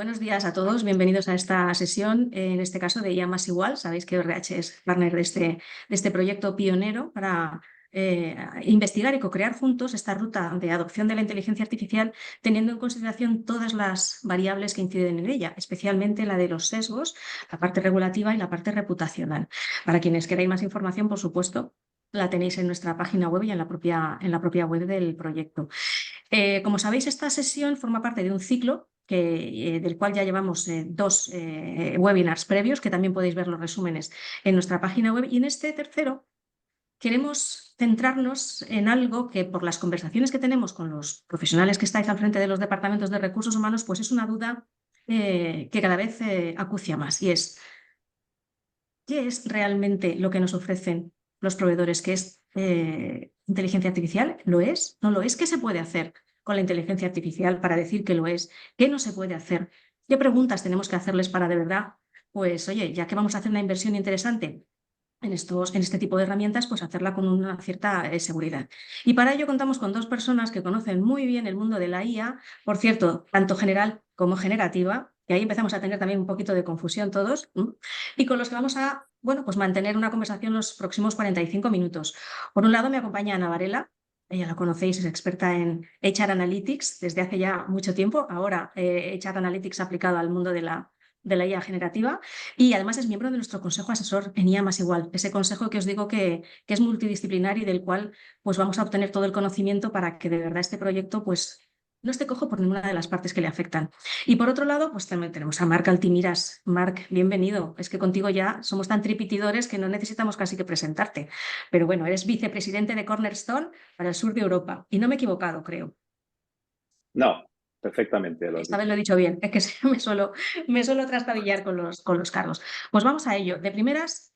Buenos días a todos, bienvenidos a esta sesión, en este caso de IA más igual. Sabéis que ORH es partner de este proyecto pionero para investigar y co-crear juntos esta ruta de adopción de la inteligencia artificial, teniendo en consideración todas las variables que inciden en ella, especialmente la de los sesgos, la parte regulativa y la parte reputacional. Para quienes queráis más información, por supuesto, la tenéis en nuestra página web y en la propia web del proyecto. Como sabéis, esta sesión forma parte de un ciclo del cual ya llevamos dos webinars previos, que también podéis ver los resúmenes en nuestra página web. Y en este tercero queremos centrarnos en algo que, por las conversaciones que tenemos con los profesionales que estáis al frente de los departamentos de recursos humanos, pues es una duda que cada vez acucia más, y es: ¿qué es realmente lo que nos ofrecen los proveedores? ¿Qué es inteligencia artificial? ¿Lo es? ¿No lo es? ¿Qué se puede hacer con la inteligencia artificial para decir que lo es? ¿Qué no se puede hacer? ¿Qué preguntas tenemos que hacerles para de verdad, pues oye, ya que vamos a hacer una inversión interesante en este tipo de herramientas, pues hacerla con una cierta seguridad? Y para ello contamos con dos personas que conocen muy bien el mundo de la IA, por cierto, tanto general como generativa, que ahí empezamos a tener también un poquito de confusión todos, y con los que vamos a, bueno, pues mantener una conversación los próximos 45 minutos. Por un lado me acompaña Ana Varela. Ella la conocéis, es experta en HR Analytics desde hace ya mucho tiempo. Ahora HR Analytics aplicado al mundo de la IA generativa, y además es miembro de nuestro consejo asesor en IA más igual, ese consejo que os digo que es multidisciplinar y del cual pues vamos a obtener todo el conocimiento para que de verdad este proyecto pues no esté cojo por ninguna de las partes que le afectan. Y por otro lado, pues también tenemos a Marc Altimiras. Marc, bienvenido. Es que contigo ya somos tan tripitidores que no necesitamos casi que presentarte. Pero bueno, eres vicepresidente de Cornerstone para el sur de Europa. Y no me he equivocado, creo. No, perfectamente lo has Esta vez dicho. lo he dicho bien, es que me suelo trastabillar con los cargos. Pues vamos a ello. De primeras,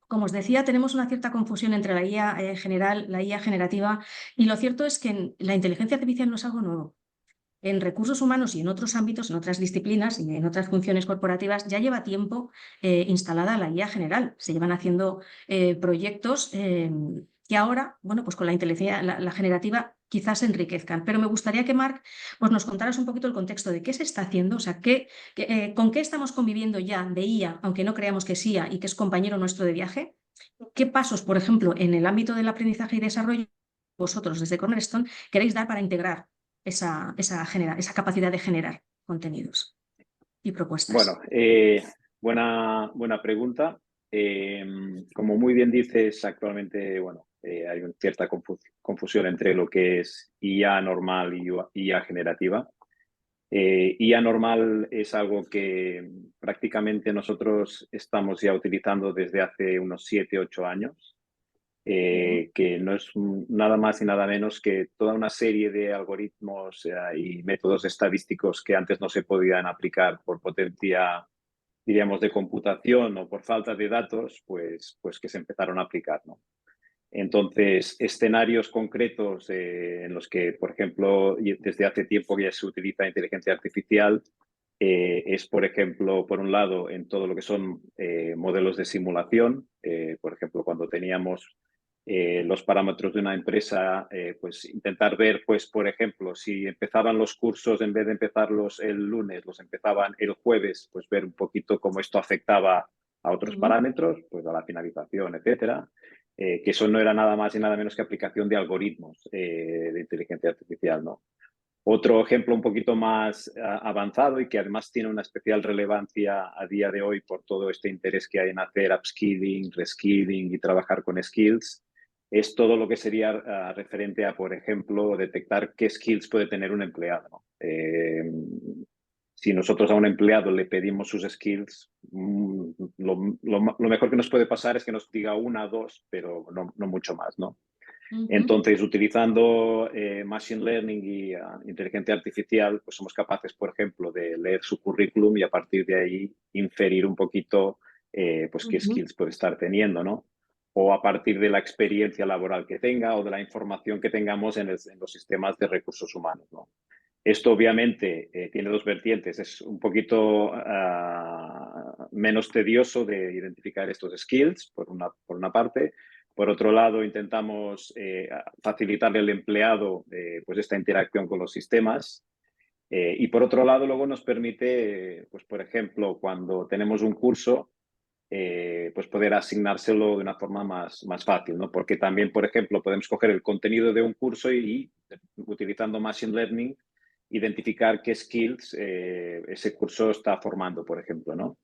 como os decía, tenemos una cierta confusión entre la IA general, la IA generativa, y lo cierto es que la inteligencia artificial no es algo nuevo. En recursos humanos y en otros ámbitos, en otras disciplinas y en otras funciones corporativas, ya lleva tiempo instalada la IA general. Se llevan haciendo proyectos que ahora, bueno, pues con la inteligencia, la generativa, quizás se enriquezcan. Pero me gustaría que, Marc, pues nos contaras un poquito el contexto de qué se está haciendo, o sea, con qué estamos conviviendo ya de IA, aunque no creamos que es IA y que es compañero nuestro de viaje. ¿Qué pasos, por ejemplo, en el ámbito del aprendizaje y desarrollo, vosotros desde Cornerstone queréis dar para integrar esa capacidad de generar contenidos y Bueno, propuestas? buena pregunta. Como muy bien dices, actualmente, bueno, hay una cierta confusión entre lo que es IA normal y IA generativa. IA normal es algo que prácticamente nosotros estamos ya utilizando desde hace unos 7, 8 años. Ujú. Que no es nada más y nada menos que toda una serie de algoritmos y métodos estadísticos que antes no se podían aplicar por potencia, diríamos, de computación o por falta de datos, pues que se empezaron a aplicar, ¿no? Entonces, escenarios concretos en los que, por ejemplo, desde hace tiempo ya se utiliza inteligencia artificial, es, por ejemplo, por un lado, en todo lo que son modelos de simulación. Por ejemplo, cuando teníamos los parámetros de una empresa, pues intentar ver, pues, por ejemplo, si empezaban los cursos, en vez de empezarlos el lunes, los empezaban el jueves, pues ver un poquito cómo esto afectaba a otros Ujú. parámetros, pues a la finalización, etcétera. Que eso no era nada más y nada menos que aplicación de algoritmos de inteligencia artificial, ¿no? Otro ejemplo un poquito más avanzado y que además tiene una especial relevancia a día de hoy por todo este interés que hay en hacer upskilling, reskilling y trabajar con skills, es todo lo que sería referente a, por ejemplo, detectar qué skills puede tener un empleado, ¿no? Si nosotros a un empleado le pedimos sus skills, lo mejor que nos puede pasar es que nos diga una o dos, pero no mucho más, ¿no? Ujú. Entonces, utilizando Machine Learning y inteligencia artificial, pues somos capaces, por ejemplo, de leer su currículum y a partir de ahí inferir un poquito pues qué Ujú. skills puede estar teniendo, ¿no? O a partir de la experiencia laboral que tenga o de la información que tengamos en los sistemas de recursos humanos, ¿no? Esto obviamente tiene dos vertientes. Es un poquito menos tedioso de identificar estos skills, por una parte. Por otro lado, intentamos facilitarle al empleado pues esta interacción con los sistemas. Y por otro lado, luego nos permite, pues por ejemplo, cuando tenemos un curso, pues poder asignárselo de una forma más fácil, ¿no? Porque también, por ejemplo, podemos coger el contenido de un curso y utilizando Machine Learning, identificar qué skills ese curso está formando, por ejemplo, ¿no?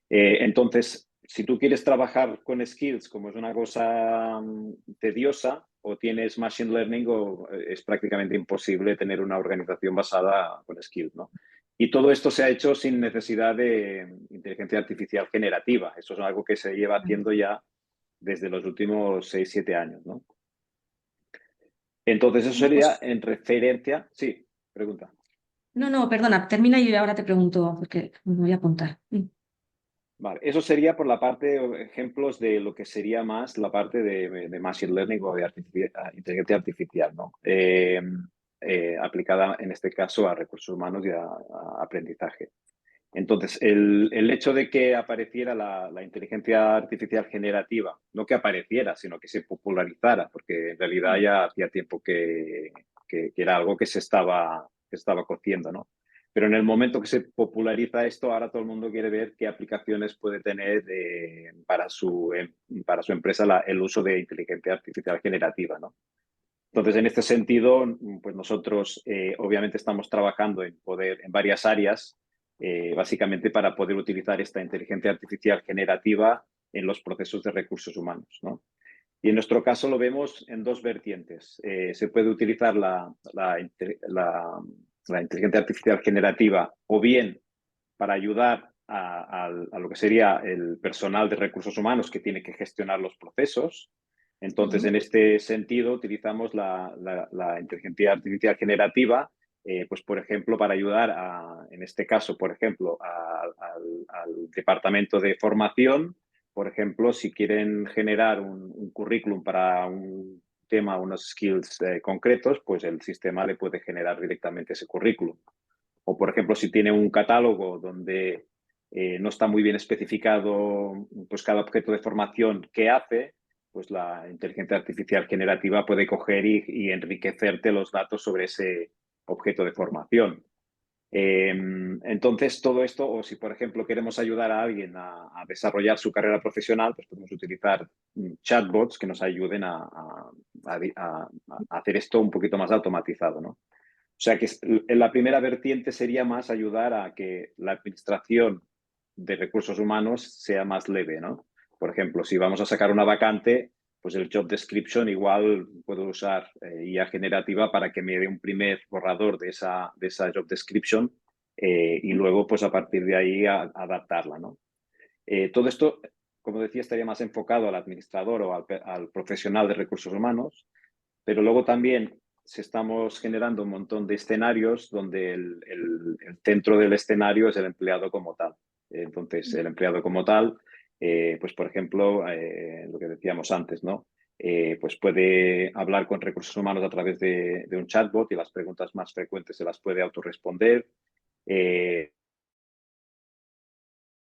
Entonces, si tú quieres trabajar con skills, como es una cosa tediosa, o tienes machine learning, o es prácticamente imposible tener una organización basada con skills, ¿no? Y todo esto se ha hecho sin necesidad de inteligencia artificial generativa. Eso es algo que se lleva haciendo ya desde los últimos 6, 7 años, ¿no? Entonces, eso Bueno, sería pues, en referencia. Sí, pregunta. no, perdona, termina y ahora te pregunto, porque me voy a apuntar. Vale, eso sería por la parte, o ejemplos de lo que sería más la parte de Machine Learning o de inteligencia artificial, ¿no? Aplicada en este caso a recursos humanos y a aprendizaje. Entonces, el hecho de que apareciera la inteligencia artificial generativa, no que apareciera, sino que se popularizara, porque en realidad ya hacía tiempo que era algo que estaba cociendo, ¿no? Pero en el momento que se populariza esto, ahora todo el mundo quiere ver qué aplicaciones puede tener para su empresa el uso de inteligencia artificial generativa, ¿no? Entonces, en este sentido, pues nosotros obviamente estamos trabajando en varias áreas, básicamente para poder utilizar esta inteligencia artificial generativa en los procesos de recursos humanos, ¿no? Y en nuestro caso lo vemos en dos vertientes. Se puede utilizar la inteligencia artificial generativa o bien para ayudar a lo que sería el personal de recursos humanos que tiene que gestionar los procesos. Entonces, Ujú. en este sentido, utilizamos la inteligencia artificial generativa, pues, por ejemplo, para ayudar en este caso, por ejemplo, al departamento de formación. Por ejemplo, si quieren generar un currículum para un tema, unos skills concretos, pues el sistema le puede generar directamente ese currículum. O, por ejemplo, si tiene un catálogo donde no está muy bien especificado, pues cada objeto de formación que hace, pues la inteligencia artificial generativa puede coger y enriquecerte los datos sobre ese objeto de formación. Entonces, todo esto, o si por ejemplo queremos ayudar a alguien a desarrollar su carrera profesional, pues podemos utilizar chatbots que nos ayuden a hacer esto un poquito más automatizado, ¿no? O sea que en la primera vertiente sería más ayudar a que la administración de recursos humanos sea más leve, ¿no? Por ejemplo, si vamos a sacar una vacante, pues el job description igual puedo usar IA generativa para que me dé un primer borrador de esa job description, y luego pues a partir de ahí adaptarla, ¿no? Todo esto, como decía, estaría más enfocado al administrador o al profesional de recursos humanos, pero luego también si estamos generando un montón de escenarios donde el centro del escenario es el empleado como tal. Entonces, el empleado como tal, pues por ejemplo, lo que decíamos antes, ¿no? Pues puede hablar con recursos humanos a través de un chatbot y las preguntas más frecuentes se las puede autorresponder.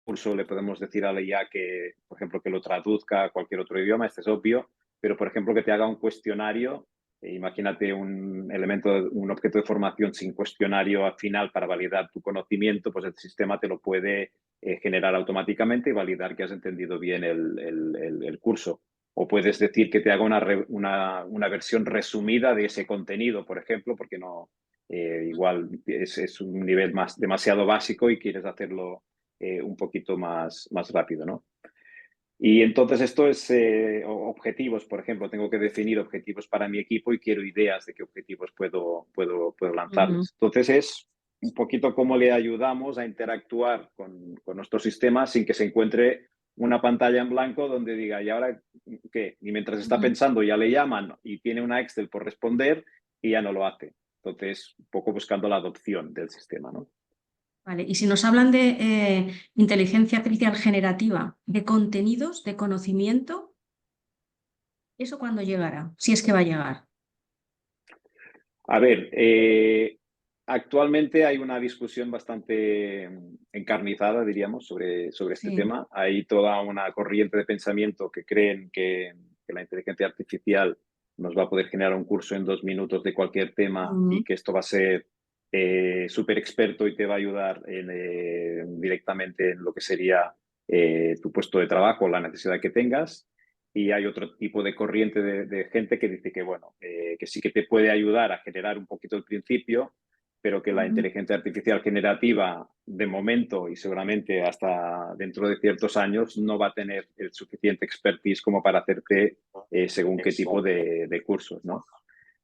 Curso le podemos decir a la IA que, por ejemplo, que lo traduzca a cualquier otro idioma, este es obvio, pero, por ejemplo, que te haga un cuestionario. Imagínate un objeto de formación sin cuestionario al final para validar tu conocimiento, pues el sistema te lo puede generar automáticamente y validar que has entendido bien el curso. O puedes decir que te haga una versión resumida de ese contenido, por ejemplo, porque no, igual es un nivel demasiado básico y quieres hacerlo un poquito más rápido, ¿no? Y entonces esto es objetivos, por ejemplo, tengo que definir objetivos para mi equipo y quiero ideas de qué objetivos puedo Ujú. lanzarles. Entonces es un poquito cómo le ayudamos a interactuar con nuestro sistema sin que se encuentre una pantalla en blanco donde diga, ¿y ahora qué? Y mientras está Ujú. pensando ya le llaman y tiene una Excel por responder y ya no lo hace. Entonces, un poco buscando la adopción del sistema, ¿no? Vale, y si nos hablan de inteligencia artificial generativa, de contenidos, de conocimiento, ¿eso cuándo llegará? Si es que va a llegar. A ver, actualmente hay una discusión bastante encarnizada, diríamos, sobre este Sí. tema. Hay toda una corriente de pensamiento que creen que la inteligencia artificial nos va a poder generar un curso en 2 minutos de cualquier tema y Ujú. que esto va a ser súper experto y te va a ayudar directamente en lo que sería tu puesto de trabajo, la necesidad que tengas. Y hay otro tipo de corriente de gente que dice que, bueno, que sí que te puede ayudar a generar un poquito el principio, pero que la Ujú. inteligencia artificial generativa, de momento y seguramente hasta dentro de ciertos años, no va a tener el suficiente expertise como para hacerte según qué tipo de cursos, ¿no?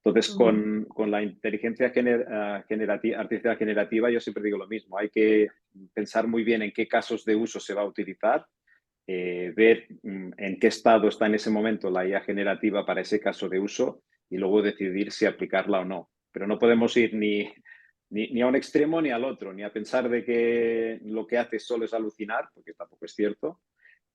Entonces, Ujú. con la inteligencia artificial generativa, yo siempre digo lo mismo. Hay que pensar muy bien en qué casos de uso se va a utilizar, ver en qué estado está en ese momento la IA generativa para ese caso de uso y luego decidir si aplicarla o no. Pero no podemos ir ni a un extremo ni al otro, ni a pensar de que lo que hace solo es alucinar, porque tampoco es cierto,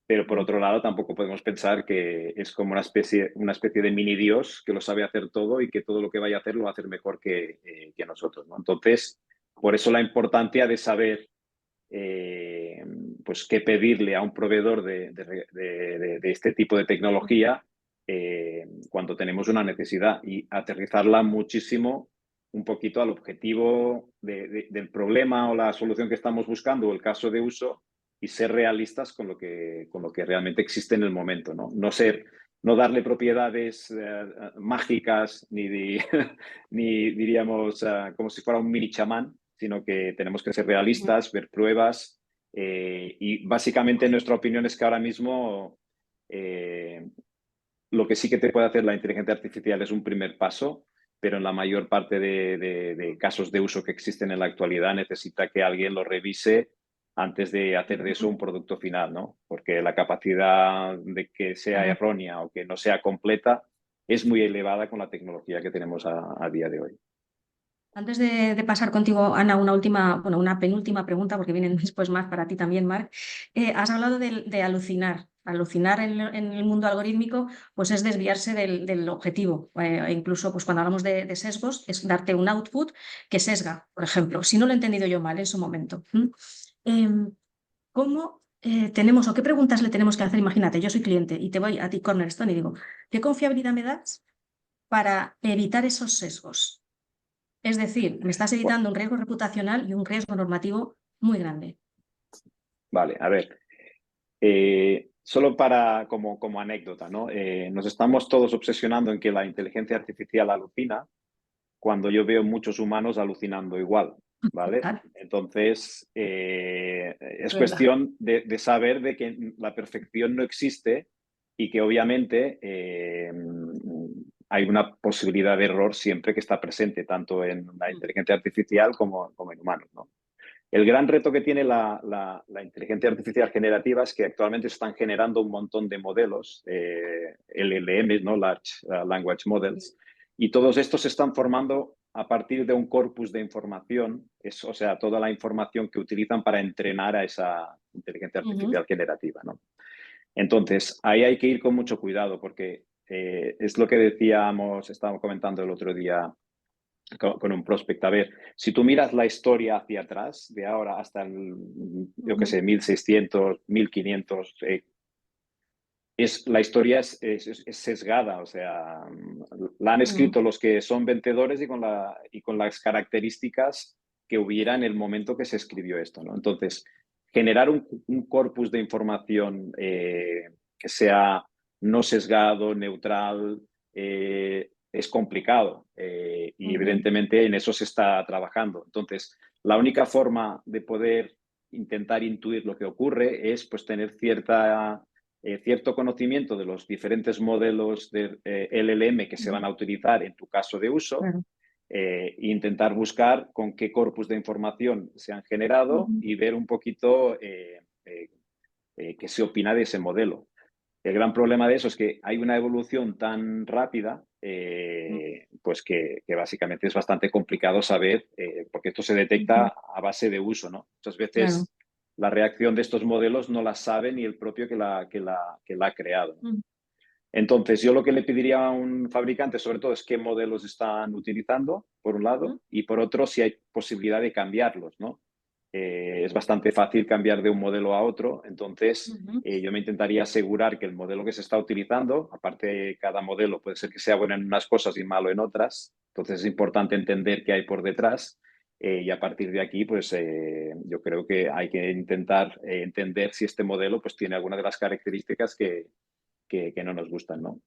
pero por Mm. otro lado, tampoco podemos pensar que es como una especie de mini Dios que lo sabe hacer todo y que todo lo que vaya a hacer lo va a hacer mejor que nosotros, ¿no? Entonces, por eso la importancia de saber pues qué pedirle a un proveedor de este tipo de tecnología cuando tenemos una necesidad y aterrizarla muchísimo un poquito al objetivo del problema o la solución que estamos buscando o el caso de uso y ser realistas con lo que realmente existe en el momento, ¿no? No darle propiedades mágicas ni diríamos como si fuera un mini chamán, sino que tenemos que ser realistas, ver pruebas y básicamente nuestra opinión es que ahora mismo eh, lo que sí que te puede hacer la inteligencia artificial es un primer paso, pero en la mayor parte de casos de uso que existen en la actualidad necesita que alguien lo revise antes de hacer de eso Ujú. un producto final, ¿no? Porque la capacidad de que sea Claro. errónea o que no sea completa es muy elevada con la tecnología que tenemos a día de hoy. Antes de pasar contigo, Ana, una última, bueno, una penúltima pregunta, porque vienen después más para ti también, Marc. Has hablado de alucinar. Alucinar en el mundo algorítmico, pues es desviarse del objetivo. Incluso, pues cuando hablamos de sesgos, es darte un output que sesga, por ejemplo, si no lo he entendido yo mal en su momento. Em, ¿Cómo tenemos o qué preguntas le tenemos que hacer? Imagínate, yo soy cliente y te voy a ti, Cornerstone, y digo, ¿qué confiabilidad me das para evitar esos sesgos? Es decir, me estás Bueno, evitando un riesgo reputacional y un riesgo normativo muy grande. vale, a ver. Solo como anécdota, ¿no? Nos estamos todos obsesionando en que la inteligencia artificial alucina cuando yo veo muchos humanos alucinando igual, ¿vale? Total, Entonces, es es verdad. cuestión de saber de que la perfección no existe y que obviamente hay una posibilidad de error siempre que está presente, tanto en la Mm. inteligencia artificial como en humanos, ¿no? El gran reto que tiene la inteligencia artificial generativa es que actualmente se están generando un montón de modelos, LLMs, ¿no? Large Language Models, y todos estos se están formando a partir de un corpus de información, o sea, toda la información que utilizan para entrenar a esa inteligencia Ujú. artificial generativa, ¿no? Entonces, ahí hay que ir con mucho cuidado porque es lo que estábamos comentando el otro día con un prospect. A ver, si tú miras la historia hacia atrás, de ahora hasta yo qué Ujú. sé, 1600, 1500, la historia es sesgada, o sea, la han Ujú. escrito los que son vencedores y con las características que hubiera en el momento que se escribió esto, ¿no? Entonces, generar un corpus de información que sea no sesgado, neutral, es complicado y Ujú. evidentemente en eso se está trabajando. Entonces, la única forma de poder intentar intuir lo que ocurre es pues tener cierto conocimiento de los diferentes modelos de LLM que se Ujú. van a utilizar en tu caso de uso Claro. e intentar buscar con qué corpus de información se han generado Ujú. y ver un poquito qué se opina de ese modelo. El gran problema de eso es que hay una evolución tan rápida, pues que básicamente es bastante complicado saber, porque esto se detecta Ujú. a base de uso, ¿no? Muchas Claro. veces la reacción de estos modelos no la sabe ni el propio que la ha creado, ¿no? Ujú. Entonces, yo lo que le pediría a un fabricante, sobre todo, es qué modelos están utilizando, por un lado, y por otro, si hay posibilidad de cambiarlos, ¿no? Es bastante fácil cambiar de un modelo a otro, entonces Ujú. yo me intentaría asegurar que el modelo que se está utilizando, aparte cada modelo puede ser que sea bueno en unas cosas y malo en otras, entonces es importante entender qué hay por detrás Y a partir de aquí, pues yo creo que hay que intentar entender si este modelo pues, tiene alguna de las características que no nos gustan, ¿no?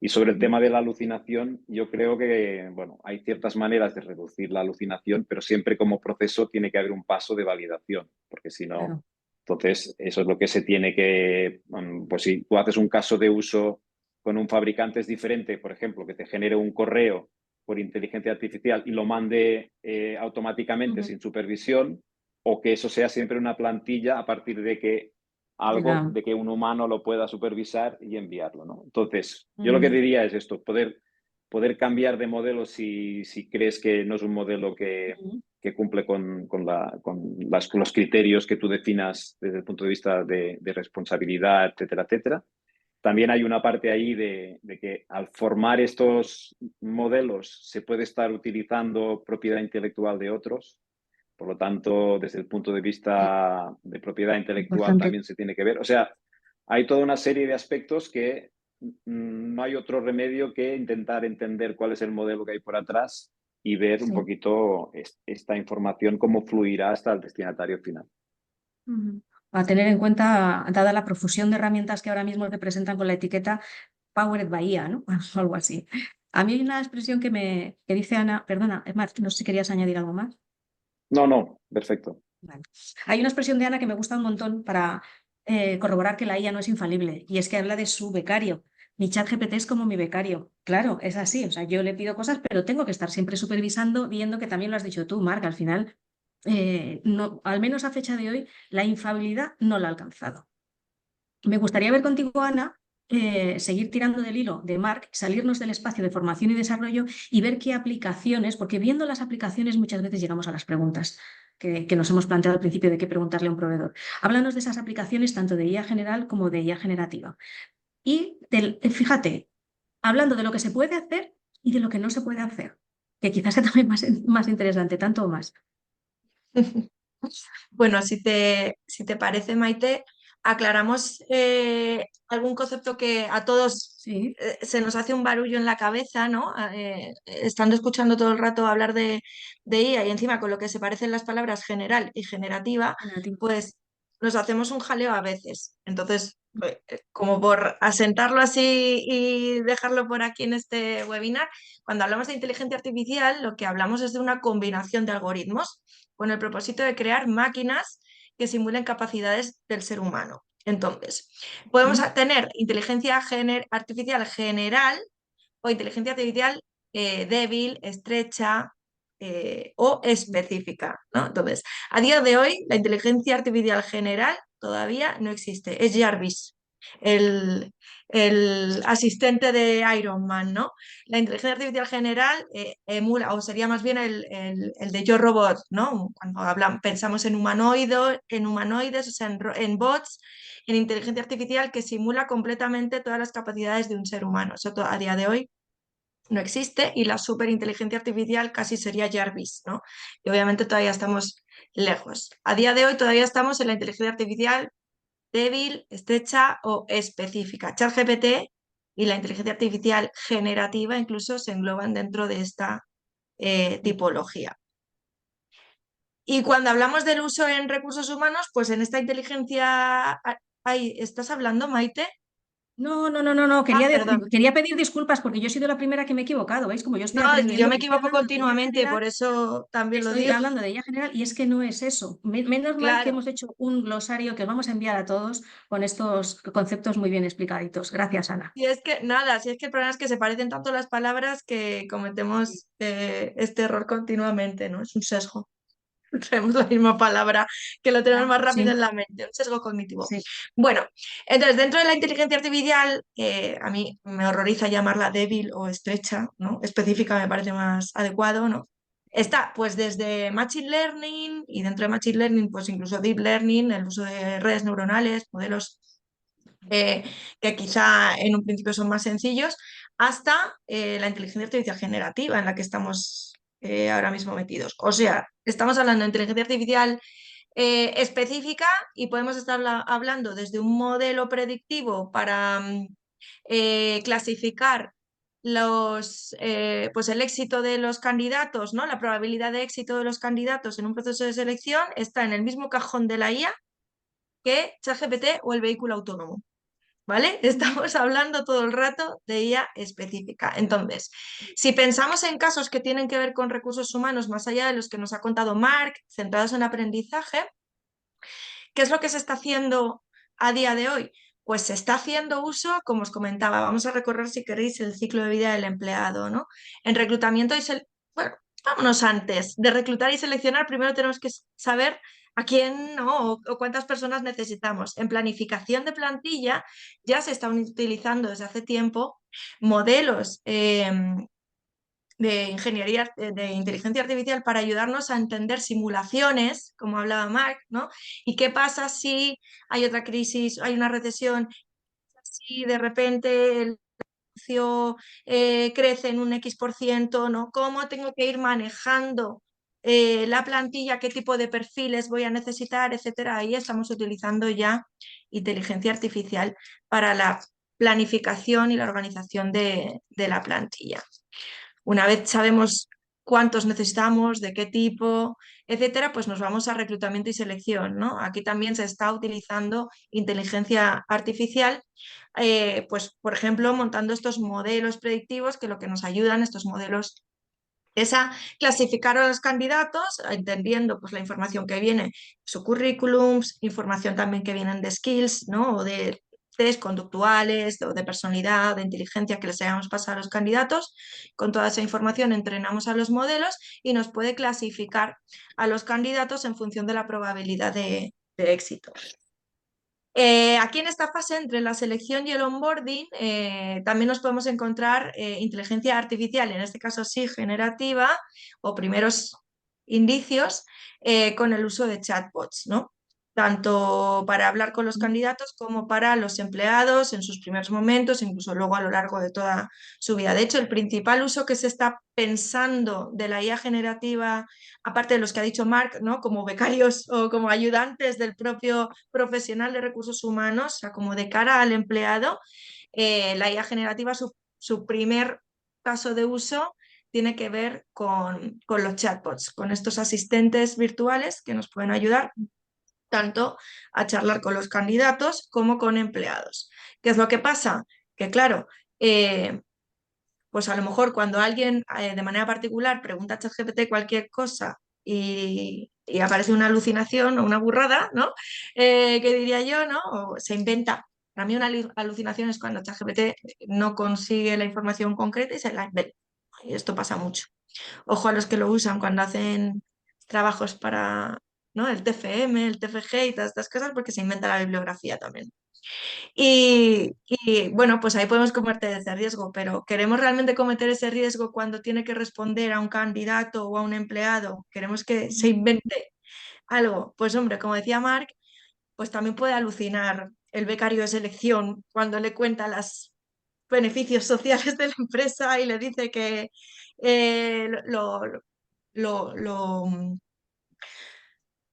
Y sobre el Ujú. tema de la alucinación, yo creo que, bueno, hay ciertas maneras de reducir la alucinación, pero siempre como proceso tiene que haber un paso de validación, porque si no, Claro. entonces eso es lo que se tiene que, pues si tú haces un caso de uso con un fabricante es diferente, por ejemplo, que te genere un correo por inteligencia artificial y lo mande automáticamente Ujú. sin supervisión, o que eso sea siempre una plantilla a partir de que algo Ya. de que un humano lo pueda supervisar y enviarlo, ¿no? Entonces, yo lo que Ujú. diría es esto, poder cambiar de modelo si crees que no es un modelo Ujú. que cumple con los criterios que tú definas desde el punto de vista de responsabilidad, etcétera, etcétera. También hay una parte ahí de que al formar estos modelos se puede estar utilizando propiedad intelectual de otros. Por lo tanto, desde el punto de Sí, vista de propiedad intelectual importante. también se tiene que ver. O sea, hay toda una serie de aspectos que no hay otro remedio que intentar entender cuál es el modelo que hay por atrás y ver un Sí. poquito esta información, cómo fluirá hasta el destinatario final. Ujú. A tener en cuenta, dada la profusión de herramientas que ahora mismo te presentan con la etiqueta Powered by IA, ¿no? O algo así. A mí hay una expresión que dice Ana, perdona, es más, no sé si querías añadir algo más. No, no, perfecto. Vale. Hay una expresión de Ana que me gusta un montón para corroborar que la IA no es infalible, y es que habla de su becario. Mi chat GPT es como mi becario. Claro, es así. O sea, yo le pido cosas, pero tengo que estar siempre supervisando, viendo que también lo has dicho tú, Marc, al final, no, al menos a fecha de hoy, la infabilidad no la ha alcanzado. Me gustaría ver contigo, Ana, seguir tirando del hilo de Marc, salirnos del espacio de formación y desarrollo y ver qué aplicaciones, porque viendo las aplicaciones muchas veces llegamos a las preguntas que nos hemos planteado al principio de qué preguntarle a un proveedor. Háblanos de esas aplicaciones tanto de IA general como de IA generativa. Y fíjate, hablando de lo que se puede hacer y de lo que no se puede hacer, que quizás sea también más interesante, tanto o más. Bueno, si te parece, Maite, aclaramos algún concepto que a todos Sí, se nos hace un barullo en la cabeza, ¿no? Estando escuchando todo el rato hablar de IA y encima con lo que se parecen las palabras general y generativa, generativo. pues nos hacemos un jaleo a veces. Entonces, como por asentarlo así y dejarlo por aquí en este webinar, cuando hablamos de inteligencia artificial, lo que hablamos es de una combinación de algoritmos con el propósito de crear máquinas que simulen capacidades del ser humano. Entonces, podemos ¿Mm? tener inteligencia artificial general o inteligencia artificial débil, estrecha o específica, ¿no? Entonces, a día de hoy, la inteligencia artificial general todavía no existe. Es Jarvis, el, el asistente de Iron Man, ¿no? La inteligencia artificial general emula, o sería más bien el de Yo Robot, ¿no? Cuando pensamos en humanoides, o sea, en bots, en inteligencia artificial que simula completamente todas las capacidades de un ser humano. Eso a día de hoy no existe y la superinteligencia artificial casi sería Jarvis, ¿no? Y obviamente todavía estamos lejos. A día de hoy todavía estamos en la inteligencia artificial débil, estrecha o específica. ChatGPT y la inteligencia artificial generativa incluso se engloban dentro de esta tipología. Y cuando hablamos del uso en recursos humanos, pues en esta inteligencia... Ay, ¿estás hablando, Maite? No, no, no, no, no. Ah, perdón. Quería pedir disculpas porque yo he sido la primera que me he equivocado. ¿Veis? Como yo No, estoy yo aprendiendo, me que estoy equivoco hablando de IA continuamente, general, por eso también lo estoy digo. hablando de IA general y es que no es eso. Menos mal que Claro. hemos hecho un glosario que os vamos a enviar a todos con estos conceptos muy bien explicaditos. Gracias, Ana. Y es que nada, si es que el problema es que se parecen tanto las palabras que cometemos este error continuamente, ¿no? Es un sesgo. Tenemos la misma palabra que lo tenemos Ya, más rápido sí, en la mente, un sesgo cognitivo. sí. Bueno, entonces dentro de la inteligencia artificial, a mí me horroriza llamarla débil o estrecha, ¿no? Específica me parece más adecuado, ¿no? Está pues desde Machine Learning y dentro de Machine Learning pues incluso Deep Learning, el uso de redes neuronales, modelos eh, que quizá en un principio son más sencillos, hasta la inteligencia artificial generativa en la que estamos ahora mismo metidos. O sea, estamos hablando de inteligencia artificial específica y podemos estar hablando desde un modelo predictivo para clasificar pues el éxito de los candidatos, ¿no? La probabilidad de éxito de los candidatos en un proceso de selección está en el mismo cajón de la IA que ChatGPT o el vehículo autónomo. ¿Vale? Estamos hablando todo el rato de IA específica. Entonces, si pensamos en casos que tienen que ver con recursos humanos más allá de los que nos ha contado Marc, centrados en aprendizaje, ¿qué es lo que se está haciendo a día de hoy? Pues se está haciendo uso, como os comentaba, vamos a recorrer si queréis el ciclo de vida del empleado, ¿no? En reclutamiento bueno, vámonos antes de reclutar y seleccionar, primero tenemos que saber a quién, ¿no? o cuántas personas necesitamos. En planificación de plantilla ya se están utilizando desde hace tiempo modelos de ingeniería, de inteligencia artificial para ayudarnos a entender simulaciones, como hablaba Marc, ¿no? Y qué pasa si hay otra crisis, hay una recesión, si de repente el negocio crece en un X%, ¿no? ¿Cómo tengo que ir manejando la plantilla, qué tipo de perfiles voy a necesitar, etcétera? Ahí estamos utilizando ya inteligencia artificial para la planificación y la organización de la plantilla. Una vez sabemos cuántos necesitamos, de qué tipo, etcétera, pues nos vamos a reclutamiento y selección, ¿no? Aquí también se está utilizando inteligencia artificial, pues por ejemplo, montando estos modelos predictivos que lo que nos ayudan estos modelos es a clasificar a los candidatos, entendiendo pues, la información que viene, su currículum, información también que vienen de skills, ¿no? O de test conductuales, o de personalidad, de inteligencia que les hayamos pasado a los candidatos. Con toda esa información entrenamos a los modelos y nos puede clasificar a los candidatos en función de la probabilidad de éxito. Aquí en esta fase, entre la selección y el onboarding, también nos podemos encontrar inteligencia artificial, en este caso sí generativa, o primeros indicios con el uso de chatbots, ¿no? Tanto para hablar con los candidatos como para los empleados en sus primeros momentos, incluso luego a lo largo de toda su vida. De hecho, el principal uso que se está pensando de la IA generativa, aparte de los que ha dicho Marc, ¿no? Como becarios o como ayudantes del propio profesional de recursos humanos, o sea, como de cara al empleado, la IA generativa, su primer caso de uso tiene que ver con los chatbots, con estos asistentes virtuales que nos pueden ayudar tanto a charlar con los candidatos como con empleados. ¿Qué es lo que pasa? Que claro, pues a lo mejor cuando alguien de manera particular pregunta a ChatGPT cualquier cosa y aparece una alucinación o una burrada, ¿no? ¿Qué diría yo, no? O se inventa. Para mí una alucinación es cuando ChatGPT no consigue la información concreta y se la inventa. Y esto pasa mucho. Ojo a los que lo usan cuando hacen trabajos para, ¿no? El TFM, el TFG y todas estas cosas porque se inventa la bibliografía también. Bueno, pues ahí podemos cometer ese riesgo, pero ¿queremos realmente cometer ese riesgo cuando tiene que responder a un candidato o a un empleado? ¿Queremos que se invente algo? Pues hombre, como decía Marc, pues también puede alucinar el becario de selección cuando le cuenta los beneficios sociales de la empresa y le dice que lo,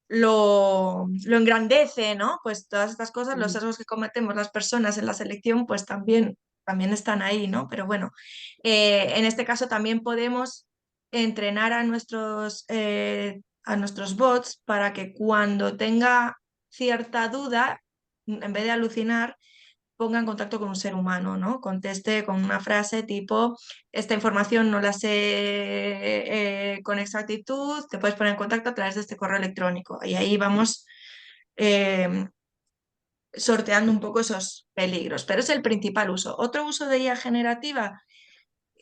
lo engrandece, ¿no? Pues todas estas cosas, los sesgos que cometemos las personas en la selección, pues también están ahí, ¿no? Pero bueno, en este caso también podemos entrenar a nuestros bots para que cuando tenga cierta duda, en vez de alucinar, ponga en contacto con un ser humano, ¿no? Conteste con una frase tipo, esta información no la sé con exactitud, te puedes poner en contacto a través de este correo electrónico. Y ahí vamos sorteando un poco esos peligros, pero es el principal uso. Otro uso de IA generativa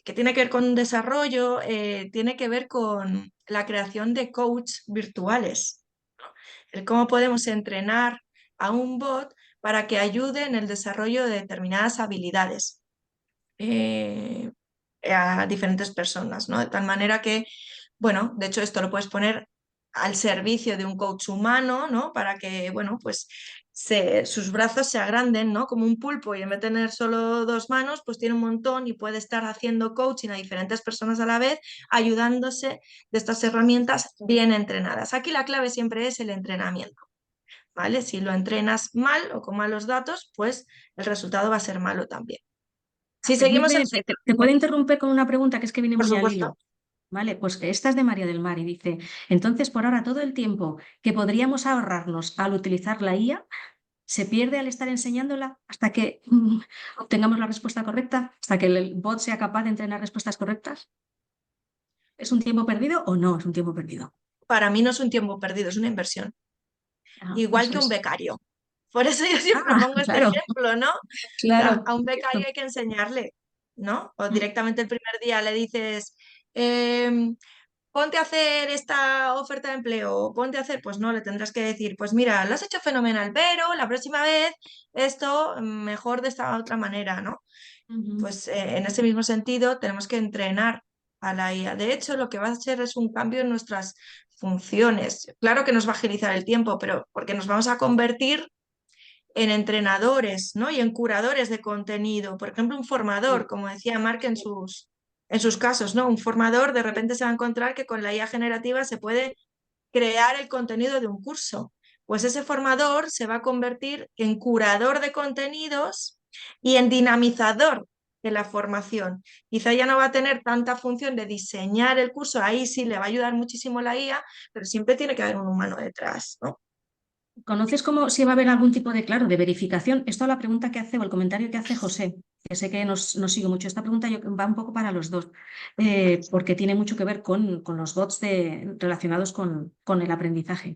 que tiene que ver con desarrollo, tiene que ver con la creación de coaches virtuales. El cómo podemos entrenar a un bot para que ayude en el desarrollo de determinadas habilidades a diferentes personas, ¿no? De tal manera que, bueno, de hecho esto lo puedes poner al servicio de un coach humano, ¿no? Para que, bueno, pues sus brazos se agranden, ¿no? Como un pulpo y en vez de tener solo 2 manos, pues tiene un montón y puede estar haciendo coaching a diferentes personas a la vez, ayudándose de estas herramientas bien entrenadas. Aquí la clave siempre es el entrenamiento. ¿Vale? Si lo entrenas mal o con malos datos, pues el resultado va a ser malo también. Si seguimos Permíteme, el... te puedo interrumpir con una pregunta que es que viene Por muy al supuesto. hilo. Vale, pues que esta es de María del Mar y dice, entonces por ahora todo el tiempo que podríamos ahorrarnos al utilizar la IA se pierde al estar enseñándola hasta que obtengamos la respuesta correcta, hasta que el bot sea capaz de entrenar respuestas correctas. ¿Es un tiempo perdido o no es un tiempo perdido? Para mí no es un tiempo perdido, es una inversión. Igual Eso que un es. becario. Por eso yo siempre pongo este Claro, ejemplo, ¿no? claro. A un becario hay que enseñarle, ¿no? O Mm, directamente el primer día le dices, em, ponte a hacer esta oferta de empleo, o ponte a hacer, pues no, le tendrás que decir, pues mira, lo has hecho fenomenal, pero la próxima vez esto mejor de esta otra manera, ¿no? ujú. Pues en ese mismo sentido tenemos que entrenar a la IA. De hecho, lo que va a hacer es un cambio en nuestras funciones. Claro que nos va a agilizar el tiempo, pero porque nos vamos a convertir en entrenadores, ¿no? Y en curadores de contenido. Por ejemplo, un formador, como decía Mark en sus casos, ¿no? Un formador de repente se va a encontrar que con la IA generativa se puede crear el contenido de un curso. Pues ese formador se va a convertir en curador de contenidos y en dinamizador de la formación. Quizá ya no va a tener tanta función de diseñar el curso, ahí sí le va a ayudar muchísimo la IA, pero siempre tiene que haber un humano detrás, ¿no? ¿Conoces cómo si va a haber algún tipo de, claro, de verificación? Esto es la pregunta que hace o el comentario que hace José, que sé que nos sigue mucho. Esta pregunta va un poco para los dos, porque tiene mucho que ver con los bots relacionados con el aprendizaje.